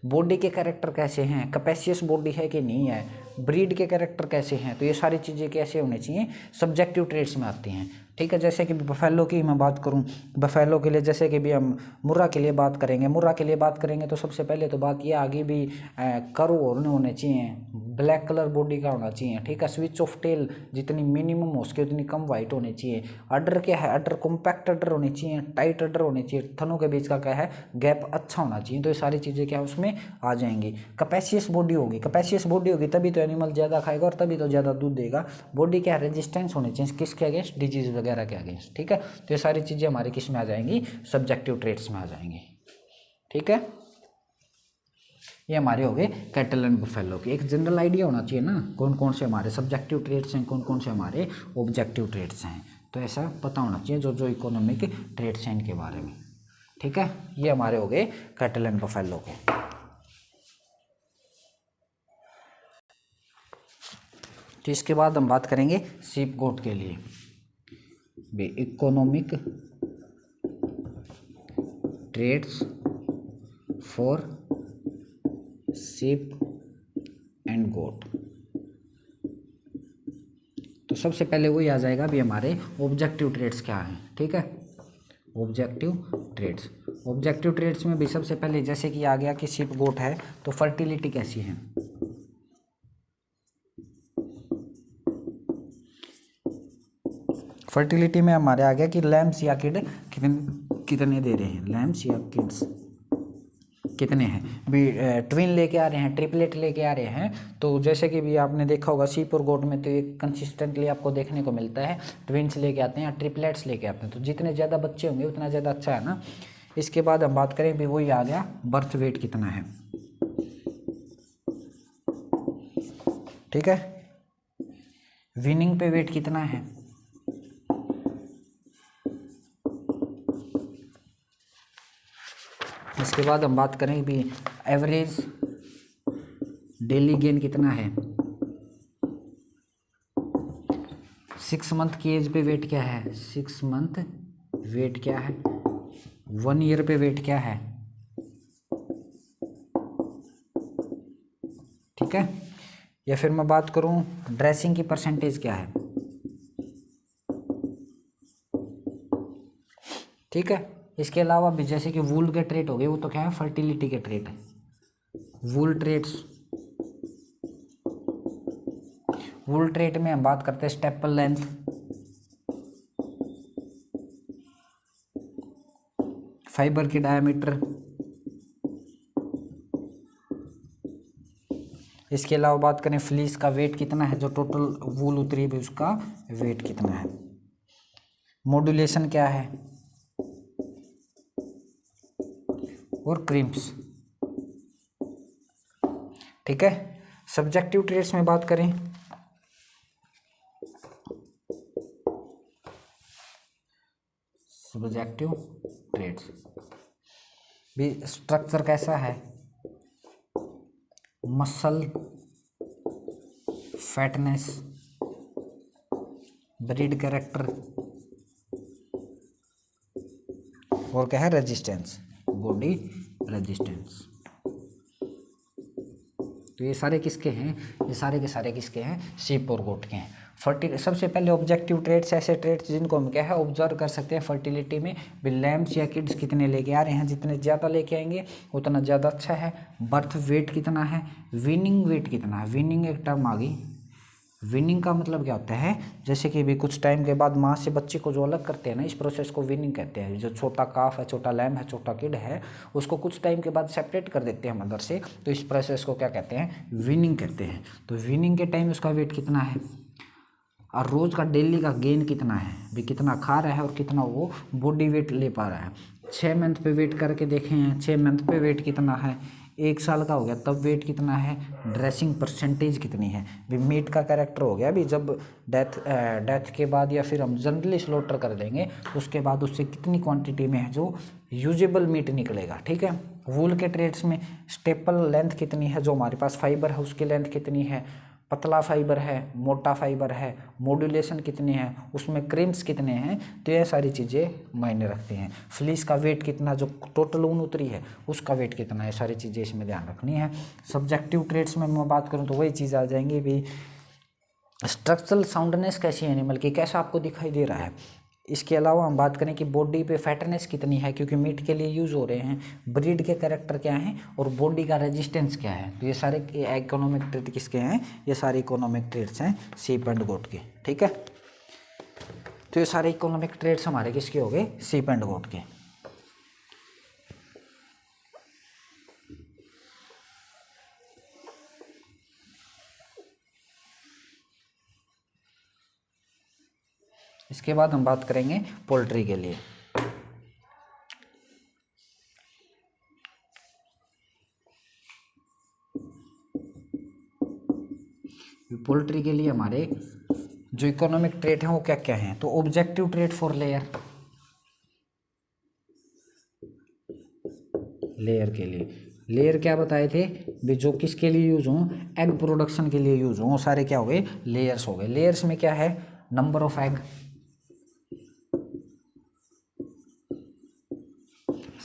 बॉडी के कैरेक्टर कैसे हैं, कैपेसियस बॉडी है कि नहीं है, ब्रीड के कैरेक्टर कैसे हैं, तो ये सारी चीज़ें कैसे होनी चाहिए, सब्जेक्टिव ट्रेट्स में आती हैं। ठीक है, जैसे कि बफेलो की मैं बात करूं, बफेलो के लिए जैसे कि भी हम मुर्रा के लिए बात करेंगे, मुर्रा के लिए बात करेंगे तो सबसे पहले तो बात ये आगे भी कर्व होने चाहिए, ब्लैक कलर बॉडी का होना चाहिए। ठीक है, स्विच ऑफ टेल जितनी मिनिमम हो सके उतनी कम वाइट होनी चाहिए। अडर क्या है, अडर कॉम्पैक्ट अडर होनी चाहिए, टाइट अडर होनी चाहिए, थनों के बीच का क्या है गैप अच्छा होना चाहिए, तो ये सारी चीज़ें क्या उसमें आ जाएंगी। कैपेसियस बॉडी होगी, कैपेसियस बॉडी होगी तभी तो एनिमल ज़्यादा खाएगा और तभी तो ज़्यादा दूध देगा। बॉडी क्या है, रेजिस्टेंस होनी चाहिए किसके अगेंस्ट, डिजीज वगैरह के अगेंस्ट। ठीक है, तो ये सारी चीज़ें हमारी किस में आ जाएंगी, सब्जेक्टिव ट्रेट्स में आ जाएंगी। ठीक है, ये हमारे हो गए कैटल एंड बफेलो की। एक जनरल आइडिया होना चाहिए ना कौन कौन से हमारे सब्जेक्टिव ट्रेट्स हैं, कौन कौन से हमारे ऑब्जेक्टिव ट्रेट्स हैं, तो ऐसा पता होना चाहिए जो जो इकोनॉमिक ट्रेट्स हैं इनके बारे में। ठीक है, ये हमारे हो गए कैटल एंड बफेलो के। तो इसके बाद हम बात करेंगे शीप गोट के लिए, economic trades for sheep and goat. तो सबसे पहले वही आ जाएगा भी हमारे ऑब्जेक्टिव ट्रेड्स क्या हैं। ठीक है, ऑब्जेक्टिव ट्रेड्स, ऑब्जेक्टिव ट्रेड्स में भी सबसे पहले जैसे कि आ गया कि शीप गोट है तो फर्टिलिटी कैसी है, फर्टिलिटी में हमारे आ गया कि लैम्स या किड कितने दे रहे हैं, लैम्स या किड्स कितने हैं, भी ट्विन लेके आ रहे हैं, ट्रिपलेट लेके आ रहे हैं, तो जैसे कि भी आपने देखा होगा शीप और गोट में तो ये कंसिस्टेंटली आपको देखने को मिलता है, ट्विन्स लेके आते हैं या ट्रिपलेट्स लेके आते हैं, तो जितने ज़्यादा बच्चे होंगे उतना ज़्यादा अच्छा है ना। इसके बाद हम बात करें भी वही आ गया बर्थ वेट कितना है। ठीक है, विनिंग पे वेट कितना है, इसके बाद हम बात करें भी एवरेज डेली गेन कितना है, 6 मंथ की एज पे वेट क्या है, 6 मंथ वेट क्या है, 1 ईयर पे वेट क्या है। ठीक है, या फिर मैं बात करूं ड्रेसिंग की परसेंटेज क्या है। ठीक है, इसके अलावा भी जैसे कि वूल के ट्रेट हो गए, वो तो क्या है फर्टिलिटी के ट्रेट है, वूल ट्रेट्स। वूल ट्रेट में हम बात करते हैं स्टेपल लेंथ, फाइबर की डायमीटर, इसके अलावा बात करें फ्लीस का वेट कितना है, जो टोटल वूल उतरी है उसका वेट कितना है, मॉड्यूलेशन क्या है, और क्रिम्स। ठीक है, सब्जेक्टिव ट्रेट्स में बात करें सब्जेक्टिव ट्रेट्स भी स्ट्रक्चर कैसा है, मसल, फैटनेस, ब्रीड कैरेक्टर, और क्या है रेजिस्टेंस, बॉडी रेजिस्टेंस। तो ये सारे किसके हैं, ये सारे के सारे किसके हैं, शीप और गोट के हैं। सबसे पहले ऑब्जेक्टिव ट्रेट्स, ऐसे ट्रेट्स जिनको हम क्या है ऑब्जर्व कर सकते हैं फर्टिलिटी में, लैम्स या किड्स कितने लेके आ रहे हैं, जितने ज़्यादा लेके आएंगे उतना ज़्यादा अच्छा है। बर्थ वेट कितना है, विनिंग वेट कितना है, विनिंग एक टर्म आ गई, वीनिंग का मतलब क्या होता है, जैसे कि भी कुछ टाइम के बाद माँ से बच्चे को जो अलग करते हैं ना, इस प्रोसेस को वीनिंग कहते हैं। जो छोटा काफ है, छोटा लैम है, छोटा किड है, उसको कुछ टाइम के बाद सेपरेट कर देते हैं मदर से, तो इस प्रोसेस को क्या कहते हैं, वीनिंग कहते हैं। तो वीनिंग के टाइम उसका वेट कितना है और रोज़ का डेली का गेन कितना है, भी कितना खा रहा है और कितना वो बॉडी वेट ले पा रहा है। 6 मंथ पे वेट करके देखे हैं, 6 मंथ पे वेट कितना है, 1 साल का हो गया तब वेट कितना है, ड्रेसिंग परसेंटेज कितनी है। भी मीट का कैरेक्टर हो गया, भी जब डेथ के बाद या फिर हम जनरली स्लॉटर कर देंगे उसके बाद उससे कितनी क्वांटिटी में है जो यूजेबल मीट निकलेगा। ठीक है। वूल के ट्रेड्स में स्टेपल लेंथ कितनी है, जो हमारे पास फाइबर है उसकी लेंथ कितनी है, पतला फाइबर है, मोटा फाइबर है, मॉड्यूलेशन कितनी है, उसमें क्रिम्स कितने हैं, तो ये सारी चीज़ें मायने रखती हैं। फ्लीस का वेट कितना, जो टोटल ऊन उतरी है उसका वेट कितना है, सारी चीज़ें इसमें ध्यान रखनी है। सब्जेक्टिव ट्रेड्स में मैं बात करूँ तो वही चीज़ आ जाएंगी भी, स्ट्रक्चरल साउंडनेस कैसी है एनिमल की, कैसा आपको दिखाई दे रहा है। इसके अलावा हम बात करें कि बॉडी पे फैटनेस कितनी है, क्योंकि मीट के लिए यूज़ हो रहे हैं, ब्रीड के कैरेक्टर क्या हैं और बॉडी का रेजिस्टेंस क्या है। तो ये सारे इकोनॉमिक ट्रेड किसके हैं, ये सारे इकोनॉमिक ट्रेड्स हैं शीप एंड गोट के। ठीक है। तो ये सारे इकोनॉमिक ट्रेड्स हमारे किसके हो गए, शीप एंड गोट के। इसके बाद हम बात करेंगे पोल्ट्री के लिए। पोल्ट्री के लिए हमारे जो इकोनॉमिक ट्रेड हैं वो क्या क्या हैं, तो objective trade for layer, layer के लिए, लेयर क्या बताए थे भी, जो किसके लिए यूज हों, एग प्रोडक्शन के लिए यूज हों, सारे क्या हो गए, लेयर्स हो गए। लेयर्स में क्या है, नंबर ऑफ एग,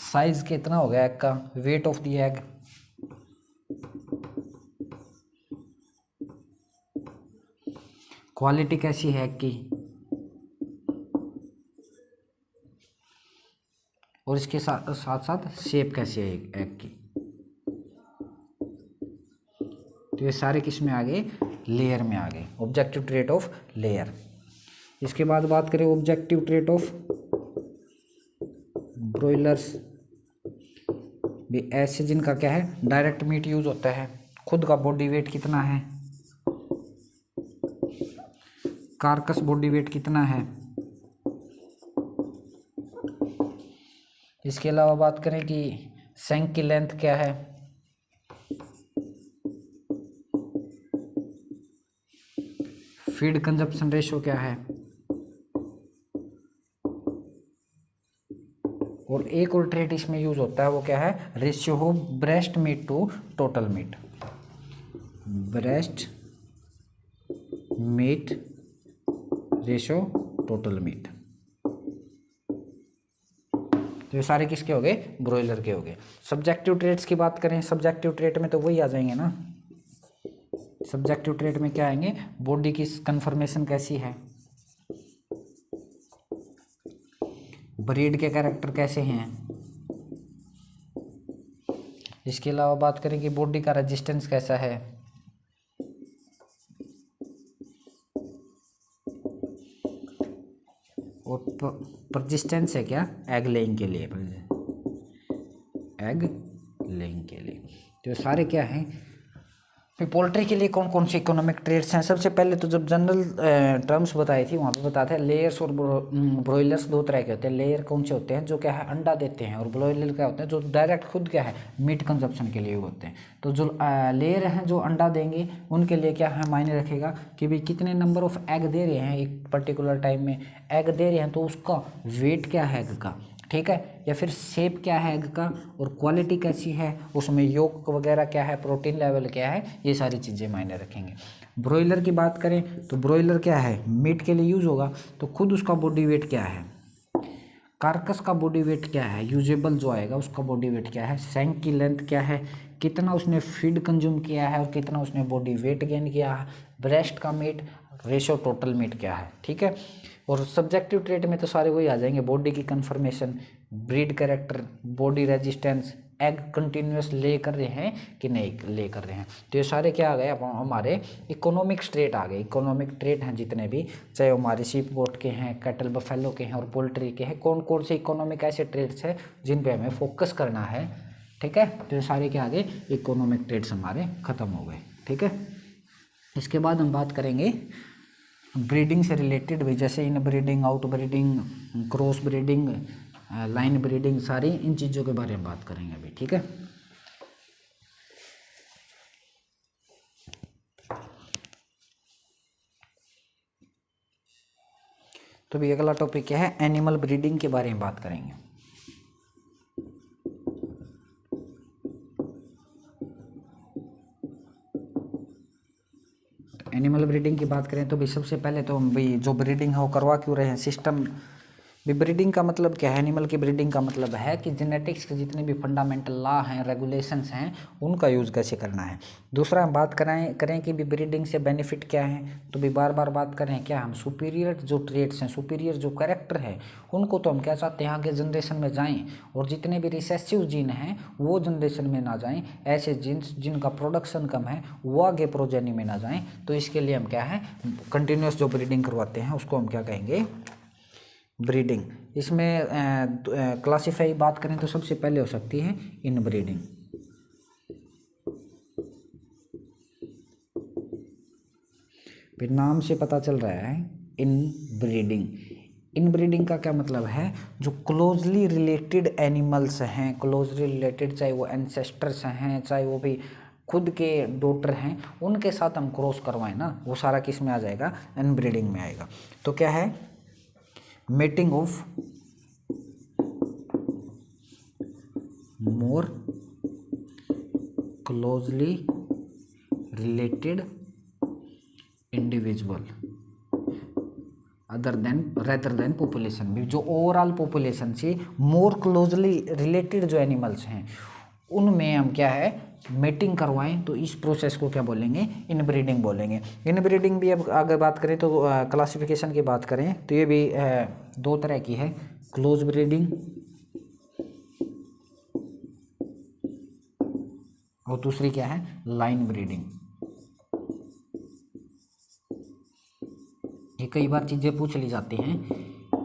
साइज कितना हो गया एग का, weight of the egg, quality कैसी है एग की, और इसके साथ साथ शेप कैसी है एग की। तो ये सारे किस में आ गए, लेयर में आ गए, ऑब्जेक्टिव ट्रेट ऑफ लेयर। इसके बाद बात करें ऑब्जेक्टिव ट्रेट ऑफ ब्रॉयलर्स, भी ऐसे जिनका क्या है, डायरेक्ट मीट यूज होता है, खुद का बॉडी वेट कितना है, कार्कस बॉडी वेट कितना है। इसके अलावा बात करें कि शैंक की लेंथ क्या है, फीड कंजप्शन रेशो क्या है, और एक और ट्रेट इसमें यूज होता है वो क्या है, ratio of breast meat to total meat, breast meat ratio total meat. तो ये सारे किसके हो गए, ब्रॉयलर के हो गए। सब्जेक्टिव ट्रेट्स की बात करें, सब्जेक्टिव ट्रेट में तो वही आ जाएंगे ना, सब्जेक्टिव ट्रेट में क्या आएंगे, बॉडी की कन्फर्मेशन कैसी है, ब्रीड के कैरेक्टर कैसे हैं। इसके अलावा बात करें कि बॉडी का रेजिस्टेंस कैसा है, और परसिस्टेंस है क्या, एग लेइंग के लिए, एग लेइंग के लिए। तो सारे क्या हैं, फिर पोल्ट्री के लिए कौन कौन से इकोनॉमिक ट्रेड्स हैं। सबसे पहले तो जब जनरल टर्म्स बताई थी वहाँ पे बताते हैं लेयर्स और ब्रॉयलर्स दो तरह के होते हैं। लेयर कौन से होते हैं, जो क्या है अंडा देते हैं, और ब्रॉयलर क्या होते हैं जो डायरेक्ट खुद क्या है मीट कंजप्शन के लिए होते हैं। तो जो लेयर हैं जो अंडा देंगे उनके लिए क्या है मायने रखेगा कि भाई कितने नंबर ऑफ एग दे रहे हैं, एक पर्टिकुलर टाइम में एग दे रहे हैं, तो उसका वेट क्या है एग का, ठीक है, या फिर शेप क्या है एग का, और क्वालिटी कैसी है, उसमें योक वगैरह क्या है, प्रोटीन लेवल क्या है, ये सारी चीज़ें मायने रखेंगे। ब्रॉयलर की बात करें तो ब्रॉयलर क्या है, मीट के लिए यूज़ होगा, तो खुद उसका बॉडी वेट क्या है, कार्कस का बॉडी वेट क्या है, यूजेबल जो आएगा उसका बॉडी वेट क्या है, शैंक की लेंथ क्या है, कितना उसने फीड कंज्यूम किया है और कितना उसने बॉडी वेट गेन किया है, ब्रेस्ट का मीट रेशो टोटल मीट क्या है, ठीक है। और सब्जेक्टिव ट्रेट में तो सारे वही आ जाएंगे, बॉडी की conformation, breed character, body resistance, egg continuous ले कर रहे हैं कि नहीं ले कर रहे हैं। तो ये सारे क्या आ गए, अब हमारे इकोनॉमिक ट्रेट आ गए। इकोनॉमिक ट्रेट हैं जितने भी, चाहे हमारे शीप गोट के हैं, कैटल बफेलो के हैं और पोल्ट्री के हैं, कौन कौन से इकोनॉमिक ऐसे ट्रेड्स हैं जिन पे हमें फोकस करना है। ठीक है, तो ये सारे क्या आ गए, इकोनॉमिक ट्रेड्स हमारे खत्म हो गए। ठीक है, इसके बाद हम बात करेंगे ब्रीडिंग से रिलेटेड भी, जैसे इन breeding, out breeding, cross breeding, line breeding, सारी इन चीज़ों के बारे में बात करेंगे अभी। ठीक है, तो अभी अगला टॉपिक क्या है, एनिमल ब्रीडिंग के बारे में बात करेंगे। एनिमल ब्रीडिंग की बात करें तो भी सबसे पहले तो हम भाई जो ब्रीडिंग है वो करवा क्यों रहे हैं, सिस्टम भी। ब्रीडिंग का मतलब क्या है, एनिमल की ब्रीडिंग का मतलब है कि जेनेटिक्स के जितने भी फंडामेंटल लॉ हैं, रेगुलेशंस हैं, उनका यूज़ कैसे करना है। दूसरा हम बात करें कि भी ब्रीडिंग से बेनिफिट क्या है, तो भी बार बार बात करें क्या, हम सुपीरियर जो ट्रेट्स हैं, सुपीरियर जो कैरेक्टर है, उनको तो हम क्या चाहते हैं आगे जनरेशन में जाएँ, और जितने भी रिसेसिव जीन हैं वो जनरेशन में ना जाएँ, ऐसे जीन्स जिनका प्रोडक्शन कम है वो आगे प्रोजेनी में ना जाएँ। तो इसके लिए हम क्या है, कंटिन्यूस जो ब्रीडिंग करवाते हैं उसको हम क्या कहेंगे, ब्रीडिंग। इसमें क्लासीफाई बात करें तो सबसे पहले हो सकती है इन ब्रीडिंग। फिर नाम से पता चल रहा है इन ब्रीडिंग। इन ब्रीडिंग का क्या मतलब है, जो क्लोजली रिलेटेड एनिमल्स हैं, क्लोजली रिलेटेड, चाहे वो एंसेस्टर्स हैं, चाहे वो भी खुद के डॉटर हैं, उनके साथ हम क्रॉस करवाएं ना, वो सारा किस में आ जाएगा, इन ब्रीडिंग में आएगा। तो क्या है, mating of more closely related individual rather than population. भी जो ओवरऑल पॉपुलेशन से मोर क्लोजली रिलेटेड जो एनिमल्स हैं उनमें हम क्या है, मेटिंग करवाएं, तो इस प्रोसेस को क्या बोलेंगे, इनब्रीडिंग बोलेंगे। इनब्रीडिंग भी अब अगर बात करें तो क्लासिफिकेशन की बात करें तो ये भी दो तरह की है, क्लोज ब्रीडिंग और दूसरी क्या है, लाइन ब्रीडिंग। ये कई बार चीज़ें पूछ ली जाती हैं।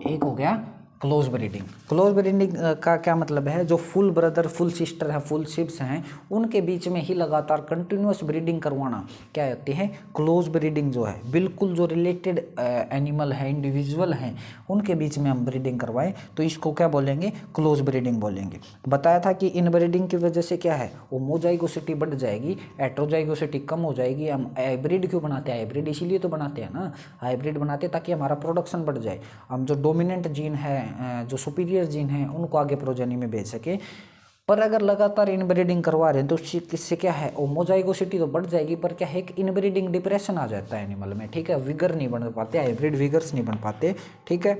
एक हो गया क्लोज ब्रीडिंग। क्लोज ब्रीडिंग का क्या मतलब है, जो फुल ब्रदर, फुल सिस्टर है, फुल सिब्स हैं, उनके बीच में ही लगातार कंटिन्यूस ब्रीडिंग करवाना क्या होती है, क्लोज ब्रीडिंग। जो है बिल्कुल जो रिलेटेड एनिमल है, इंडिविजुअल हैं, उनके बीच में हम ब्रीडिंग करवाएं तो इसको क्या बोलेंगे, क्लोज ब्रीडिंग बोलेंगे। बताया था कि इन ब्रीडिंग की वजह से क्या है, होमोजाइगोसिटी बढ़ जाएगी, हेटेरोजाइगोसिटी कम हो जाएगी। हम हाइब्रिड क्यों बनाते हैं, हाइब्रिड इसीलिए तो बनाते हैं ना, हाइब्रिड बनाते हैं ताकि हमारा प्रोडक्शन बढ़ जाए, हम जो डोमिनेंट जीन है, जो सुपीरियर जीन है, उनको आगे प्रोजेनी में भेज सके। पर अगर लगातार इनब्रीडिंग करवा रहे हैं तो इससे क्या है, होमोजाइगोसिटी तो बढ़ जाएगी, पर क्या है, एक इनब्रीडिंग डिप्रेशन आ जाता है एनिमल में। ठीक है, विगर नहीं बन पाते, हाइब्रिड विगर्स नहीं बन पाते। ठीक है,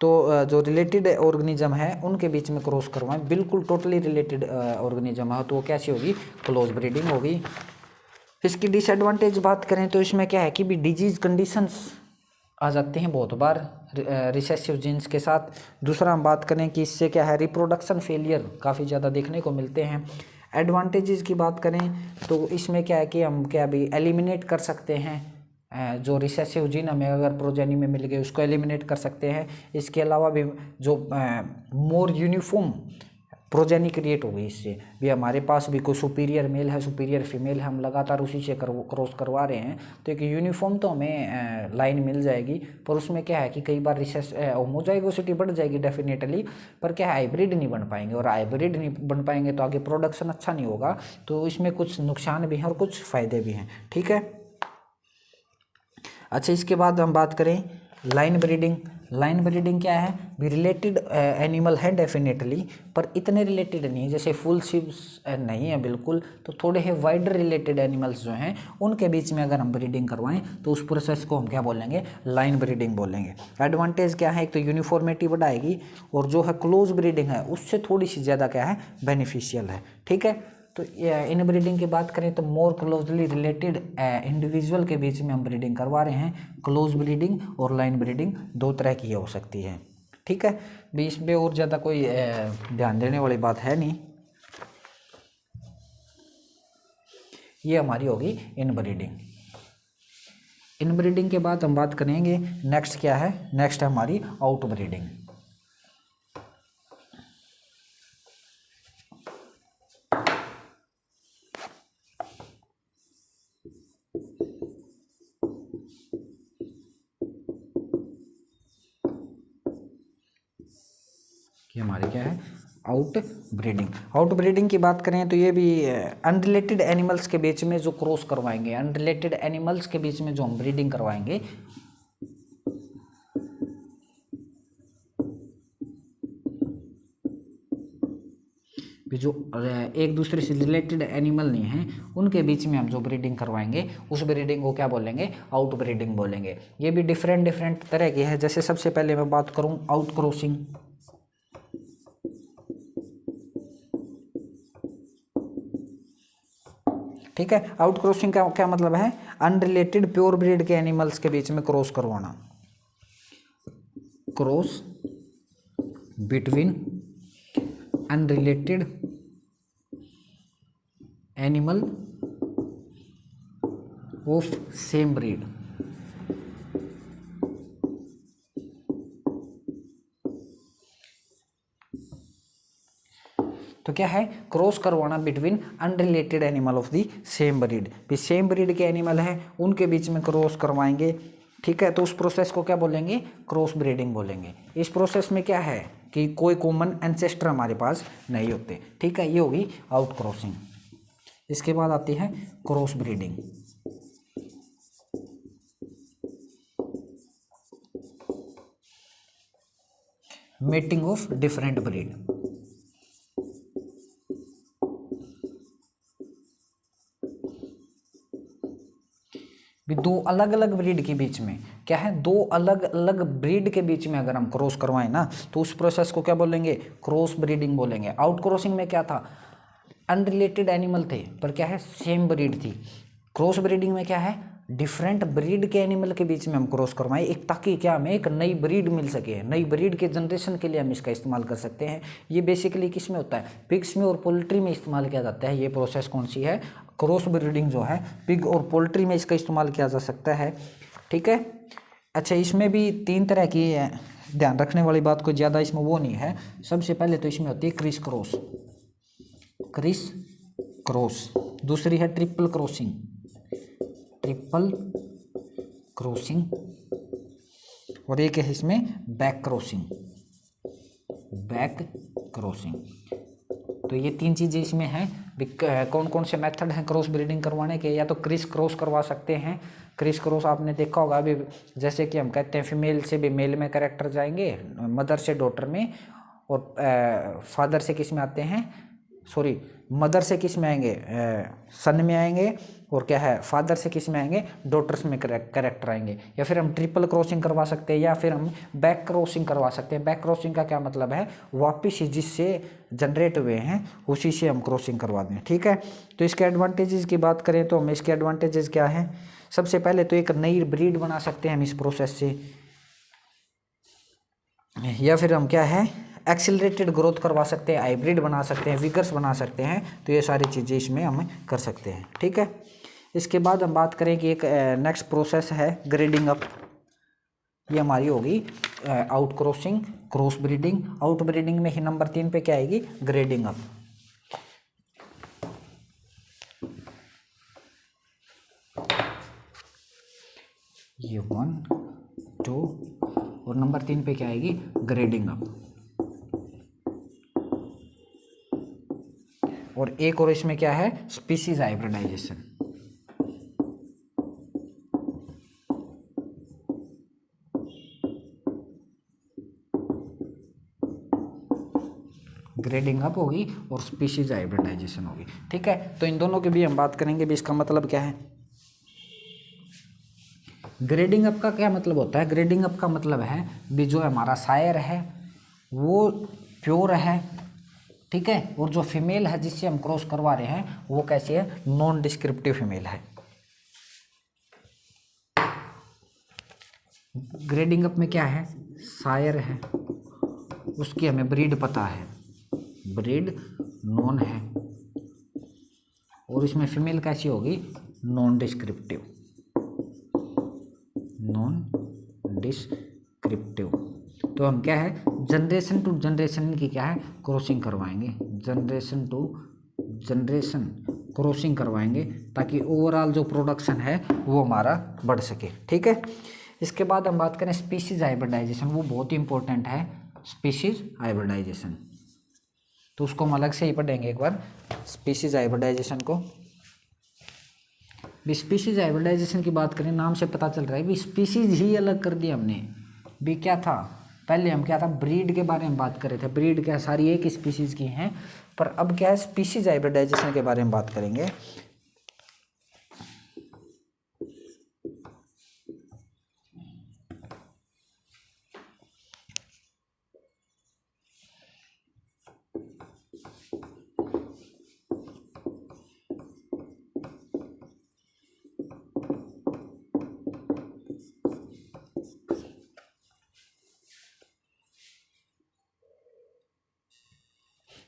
तो जो रिलेटेड ऑर्गेनिज्म है उनके बीच में क्रॉस करवाएं, बिल्कुल टोटली रिलेटेड ऑर्गेनिज्म है तो वो कैसी होगी, क्लोज ब्रीडिंग होगी। इसकी डिसएडवांटेज बात करें तो इसमें क्या है कि भी डिजीज कंडीशंस आ जाते हैं बहुत बार रिसेसिव जीन्स के साथ। दूसरा हम बात करें कि इससे क्या है, रिप्रोडक्शन फेलियर काफ़ी ज़्यादा देखने को मिलते हैं। एडवांटेजेस की बात करें तो इसमें क्या है कि हम क्या भी एलिमिनेट कर सकते हैं, जो रिसेसिव जीन हमें अगर प्रोजेनी में मिल गए उसको एलिमिनेट कर सकते हैं। इसके अलावा भी जो मोर यूनिफॉर्म प्रोजेनी क्रिएट होगी, इससे भी हमारे पास भी कोई सुपीरियर मेल है, सुपीरियर फीमेल है, हम लगातार उसी से क्रॉस करवा रहे हैं तो एक यूनिफॉर्म तो हमें लाइन मिल जाएगी। पर उसमें क्या है कि कई बार रिसेस होमोजाइगोसिटी बढ़ जाएगी डेफिनेटली, पर क्या है, हाइब्रिड नहीं बन पाएंगे, और हाइब्रिड नहीं बन पाएंगे तो आगे प्रोडक्शन अच्छा नहीं होगा। तो इसमें कुछ नुकसान भी हैं और कुछ फ़ायदे भी हैं। ठीक है, अच्छा इसके बाद हम बात करें लाइन ब्रीडिंग। लाइन ब्रीडिंग क्या है, भी रिलेटेड एनिमल है डेफिनेटली, पर इतने रिलेटेड नहीं, जैसे फुल शिप्स नहीं है बिल्कुल, तो थोड़े हैं वाइडर रिलेटेड एनिमल्स जो हैं उनके बीच में अगर हम ब्रीडिंग करवाएं तो उस प्रोसेस को हम क्या बोलेंगे, लाइन ब्रीडिंग बोलेंगे। एडवांटेज क्या है, एक तो यूनिफॉर्मिटी बढ़ाएगी, और जो है क्लोज ब्रीडिंग है उससे थोड़ी सी ज़्यादा क्या है, बेनिफिशियल है। ठीक है, तो इन ब्रीडिंग की बात करें तो मोर क्लोजली रिलेटेड इंडिविजुअल के बीच में हम ब्रीडिंग करवा रहे हैं। क्लोज ब्रीडिंग और लाइन ब्रीडिंग दो तरह की हो सकती है। ठीक है, भी इसमें और ज़्यादा कोई ध्यान देने वाली बात है नहीं। ये हमारी होगी इनब्रीडिंग। इनब्रीडिंग के बाद हम बात करेंगे नेक्स्ट क्या है, नेक्स्ट है हमारी आउटब्रीडिंग। ये हमारी क्या है, आउट ब्रीडिंग। आउट ब्रीडिंग की बात करें तो ये भी अनरिलेटेड एनिमल्स के बीच में जो क्रॉस करवाएंगे, अनरिलेटेड एनिमल्स के बीच में जो हम ब्रीडिंग करवाएंगे, जो एक दूसरे से रिलेटेड एनिमल नहीं हैं उनके बीच में हम जो ब्रीडिंग करवाएंगे उस ब्रीडिंग को क्या बोलेंगे, आउट ब्रीडिंग बोलेंगे। ये भी डिफरेंट तरह की है। जैसे सबसे पहले मैं बात करूं आउट क्रॉसिंग। ठीक है, आउट क्रॉसिंग का क्या मतलब है, अनरिलेटेड प्योर ब्रीड के एनिमल्स के बीच में क्रॉस करवाना, cross between unrelated animal of same breed. तो क्या है, क्रॉस करवाना between unrelated animal of the same breed. भी सेम ब्रीड के एनिमल हैं उनके बीच में क्रॉस करवाएंगे। ठीक है, तो उस प्रोसेस को क्या बोलेंगे, क्रॉस ब्रीडिंग बोलेंगे। इस प्रोसेस में क्या है कि कोई कॉमन एंसेस्टर हमारे पास नहीं होते। ठीक है, ये होगी आउट क्रॉसिंग। इसके बाद आती है cross breeding. Mating of different breed. भी दो अलग अलग ब्रीड के बीच में क्या है, दो अलग अलग ब्रीड के बीच में अगर हम क्रॉस करवाएं ना तो उस प्रोसेस को क्या बोलेंगे, क्रॉस ब्रीडिंग बोलेंगे। आउट क्रॉसिंग में क्या था, अनरिलेटेड एनिमल थे पर क्या है, सेम ब्रीड थी। क्रॉस ब्रीडिंग में क्या है, डिफरेंट ब्रीड के एनिमल के बीच में हम क्रॉस करवाएं, एक ताकि क्या हमें एक नई ब्रीड मिल सके, नई ब्रीड के जनरेशन के लिए हम इसका इस्तेमाल कर सकते हैं। ये बेसिकली किस में होता है, पिग्स में और पोल्ट्री में इस्तेमाल किया जाता है। ये प्रोसेस कौन सी है, क्रॉस ब्रीडिंग जो है पिग और पोल्ट्री में इसका इस्तेमाल किया जा सकता है। ठीक है, अच्छा इसमें भी 3 तरह की ध्यान रखने वाली बात, कोई ज़्यादा इसमें वो नहीं है। सबसे पहले तो इसमें होती है क्रिस क्रॉस, क्रिस क्रॉस। दूसरी है ट्रिपल क्रॉसिंग, ट्रिपल क्रॉसिंग। और एक है इसमें बैक क्रॉसिंग, बैक क्रॉसिंग। तो ये 3 चीज़ें इसमें हैं। कौन कौन से मेथड हैं क्रॉस ब्रीडिंग करवाने के, या तो क्रिस क्रॉस करवा सकते हैं। क्रिस क्रॉस आपने देखा होगा अभी, जैसे कि हम कहते हैं फीमेल से भी मेल में कैरेक्टर जाएंगे, मदर से डॉटर में, और फादर से किस में आते हैं, सॉरी मदर से किस में आएंगे, सन में आएंगे, और क्या है फादर से किस में आएंगे, डॉटर्स में कैरेक्टर आएंगे। या फिर हम ट्रिपल क्रॉसिंग करवा सकते हैं, या फिर हम बैक क्रॉसिंग करवा सकते हैं। बैक क्रॉसिंग का क्या मतलब है, वापिस जिससे जनरेट हुए हैं उसी से हम क्रॉसिंग करवा दें। ठीक है, तो इसके एडवांटेजेस की बात करें तो हम इसके एडवांटेजेस क्या हैं, सबसे पहले तो एक नई ब्रीड बना सकते हैं हम इस प्रोसेस से, या फिर हम क्या है एक्सिलरेटेड ग्रोथ करवा सकते हैं, हाइब्रिड बना सकते हैं, विगर्स बना सकते हैं। तो ये सारी चीज़ें इसमें हम कर सकते हैं। ठीक है, इसके बाद हम बात करें कि एक नेक्स्ट प्रोसेस है ग्रेडिंग अप। ये हमारी होगी out crossing, cross breeding. Out breeding में ही नंबर 3 पे क्या आएगी, ग्रेडिंग अप। ये 1 2 और नंबर 3 पे क्या आएगी, ग्रेडिंग अप। और एक और इसमें क्या है, स्पीसीज हाइब्रिडाइजेशन। ग्रेडिंग अप होगी और स्पीशीज हाइब्रिडाइजेशन होगी। ठीक है, तो इन दोनों की भी हम बात करेंगे भी इसका मतलब क्या है। ग्रेडिंग अप का क्या मतलब होता है, ग्रेडिंग अप का मतलब है भी जो हमारा सायर है वो प्योर है। ठीक है, और जो फीमेल है जिससे हम क्रॉस करवा रहे हैं वो कैसी है, नॉन डिस्क्रिप्टिव फीमेल है। ग्रेडिंग अप में क्या है, सायर है उसकी हमें ब्रीड पता है, ब्रीड नॉन है, और इसमें फीमेल कैसी होगी, नॉन डिस्क्रिप्टिव, नॉन डिस्क्रिप्टिव। तो हम क्या है, जनरेशन टू जनरेशन की क्या है, क्रॉसिंग करवाएंगे, जनरेशन टू जनरेशन क्रॉसिंग करवाएंगे, ताकि ओवरऑल जो प्रोडक्शन है वो हमारा बढ़ सके। ठीक है, इसके बाद हम बात करें स्पीशीज हाइब्रिडाइजेशन, वो बहुत ही इंपॉर्टेंट है स्पीशीज हाइब्रिडाइजेशन। तो उसको हम अलग से ही पढ़ेंगे एक बार, स्पीशीज हाइब्रिडाइजेशन को। भी स्पीशीज हाइब्रिडाइजेशन की बात करें, नाम से पता चल रहा है भी स्पीशीज ही अलग कर दिया हमने। भी क्या था, पहले हम क्या था, ब्रीड के बारे में बात कर रहे थे, ब्रीड क्या सारी एक स्पीशीज की हैं, पर अब क्या है, स्पीशीज हाइब्रिडाइजेशन के बारे में बात करेंगे।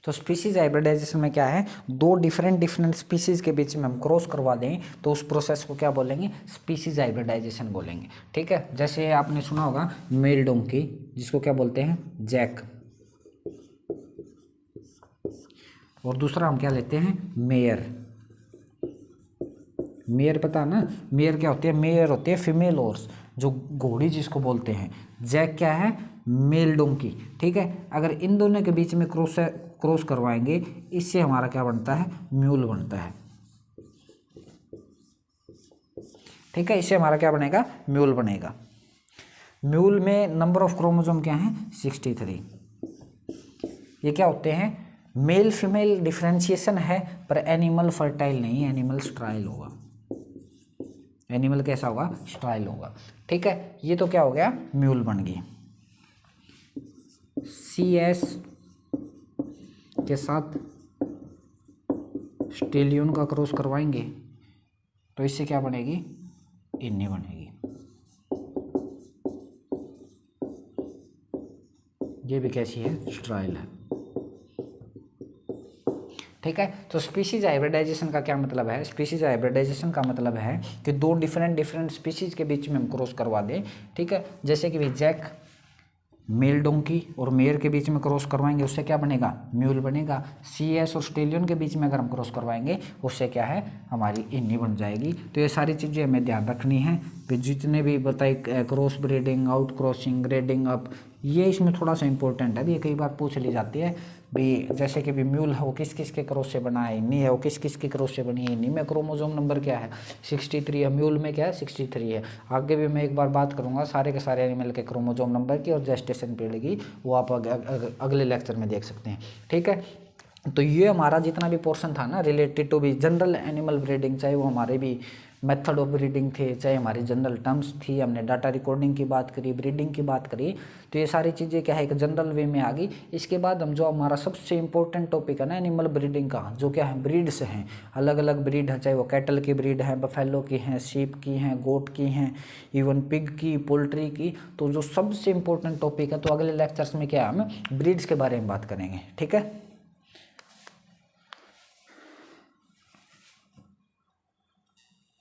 तो स्पीशीज हाइब्रिडाइजेशन में क्या है, दो डिफरेंट स्पीशीज के बीच में हम क्रॉस करवा दें तो उस प्रोसेस को क्या बोलेंगे, स्पीशीज हाइब्रिडाइजेशन बोलेंगे। ठीक है, जैसे आपने सुना होगा मेल डोंकी, जिसको क्या बोलते हैं, जैक, और दूसरा हम क्या लेते हैं, मेयर। मेयर पता है ना, मेयर क्या होती है, मेयर होती है फीमेल हॉर्स, जो घोड़ी जिसको बोलते हैं। जैक क्या है, मेल डोंकी। ठीक है, अगर इन दोनों के बीच में क्रॉस करवाएंगे, इससे हमारा क्या बनता है, म्यूल बनता है। ठीक है, इससे हमारा क्या बनेगा, म्यूल बनेगा। म्यूल में नंबर ऑफ क्रोमोसोम क्या है, 63। ये क्या होते हैं, मेल फीमेल डिफरेंशिएशन है, पर एनिमल फर्टाइल नहीं है, एनिमल स्ट्राइल होगा। एनिमल कैसा होगा, स्ट्राइल होगा। ठीक है, ये तो क्या हो गया, म्यूल बन गई। CS के साथ स्टेलियन का क्रॉस करवाएंगे तो इससे क्या बनेगी, इन्नी बनेगी। ये भी कैसी है, स्ट्राइल है। ठीक है, तो स्पीशीज हाइब्रिडाइजेशन का क्या मतलब है, स्पीशीज हाइब्रिडाइजेशन का मतलब है कि दो डिफरेंट स्पीशीज के बीच में हम क्रॉस करवा दें। ठीक है, जैसे कि जैक मेल डोंकी और मेयर के बीच में क्रॉस करवाएंगे, उससे क्या बनेगा, म्यूल बनेगा। CS और स्टेलियन के बीच में अगर हम क्रॉस करवाएंगे, उससे क्या है, हमारी इन्नी बन जाएगी। तो ये सारी चीज़ें हमें ध्यान रखनी है कि जितने भी बताए cross breeding, out crossing, grading up, ये इसमें थोड़ा सा इंपॉर्टेंट है। ये कई बार पूछ ली जाती है भी, जैसे कि भी म्यूल है वो किस किस के क्रॉस से बना है, इन्नी है वो किस किस के क्रॉस से बनी है, इन्नी में क्रोमोसोम नंबर क्या है, 63 है, म्यूल में क्या है, 63 है। आगे भी मैं एक बार बात करूंगा सारे के सारे एनिमल के क्रोमोसोम नंबर की और जेस्टेशन पीरियड की, वो आप अगले लेक्चर में देख सकते हैं। ठीक है, तो ये हमारा जितना भी पोर्शन था ना रिलेटेड टू भी जनरल एनिमल ब्रीडिंग, चाहे वो हमारे भी मेथड ऑफ ब्रीडिंग थे, चाहे हमारी जनरल टर्म्स थी, हमने डाटा रिकॉर्डिंग की बात करी, ब्रीडिंग की बात करी, तो ये सारी चीज़ें क्या है, एक जनरल वे में आ गई। इसके बाद हम जो हमारा सबसे इंपॉर्टेंट टॉपिक है ना एनिमल ब्रीडिंग का, जो क्या है, ब्रीड्स हैं, अलग अलग ब्रीड है, चाहे वो कैटल की ब्रीड है, बफेलो की हैं, शीप की हैं, गोट की हैं, इवन पिग की, पोल्ट्री की। तो जो सबसे इंपॉर्टेंट टॉपिक है, तो अगले लेक्चर्स में क्या है, हम ब्रीड्स के बारे में बात करेंगे। ठीक है।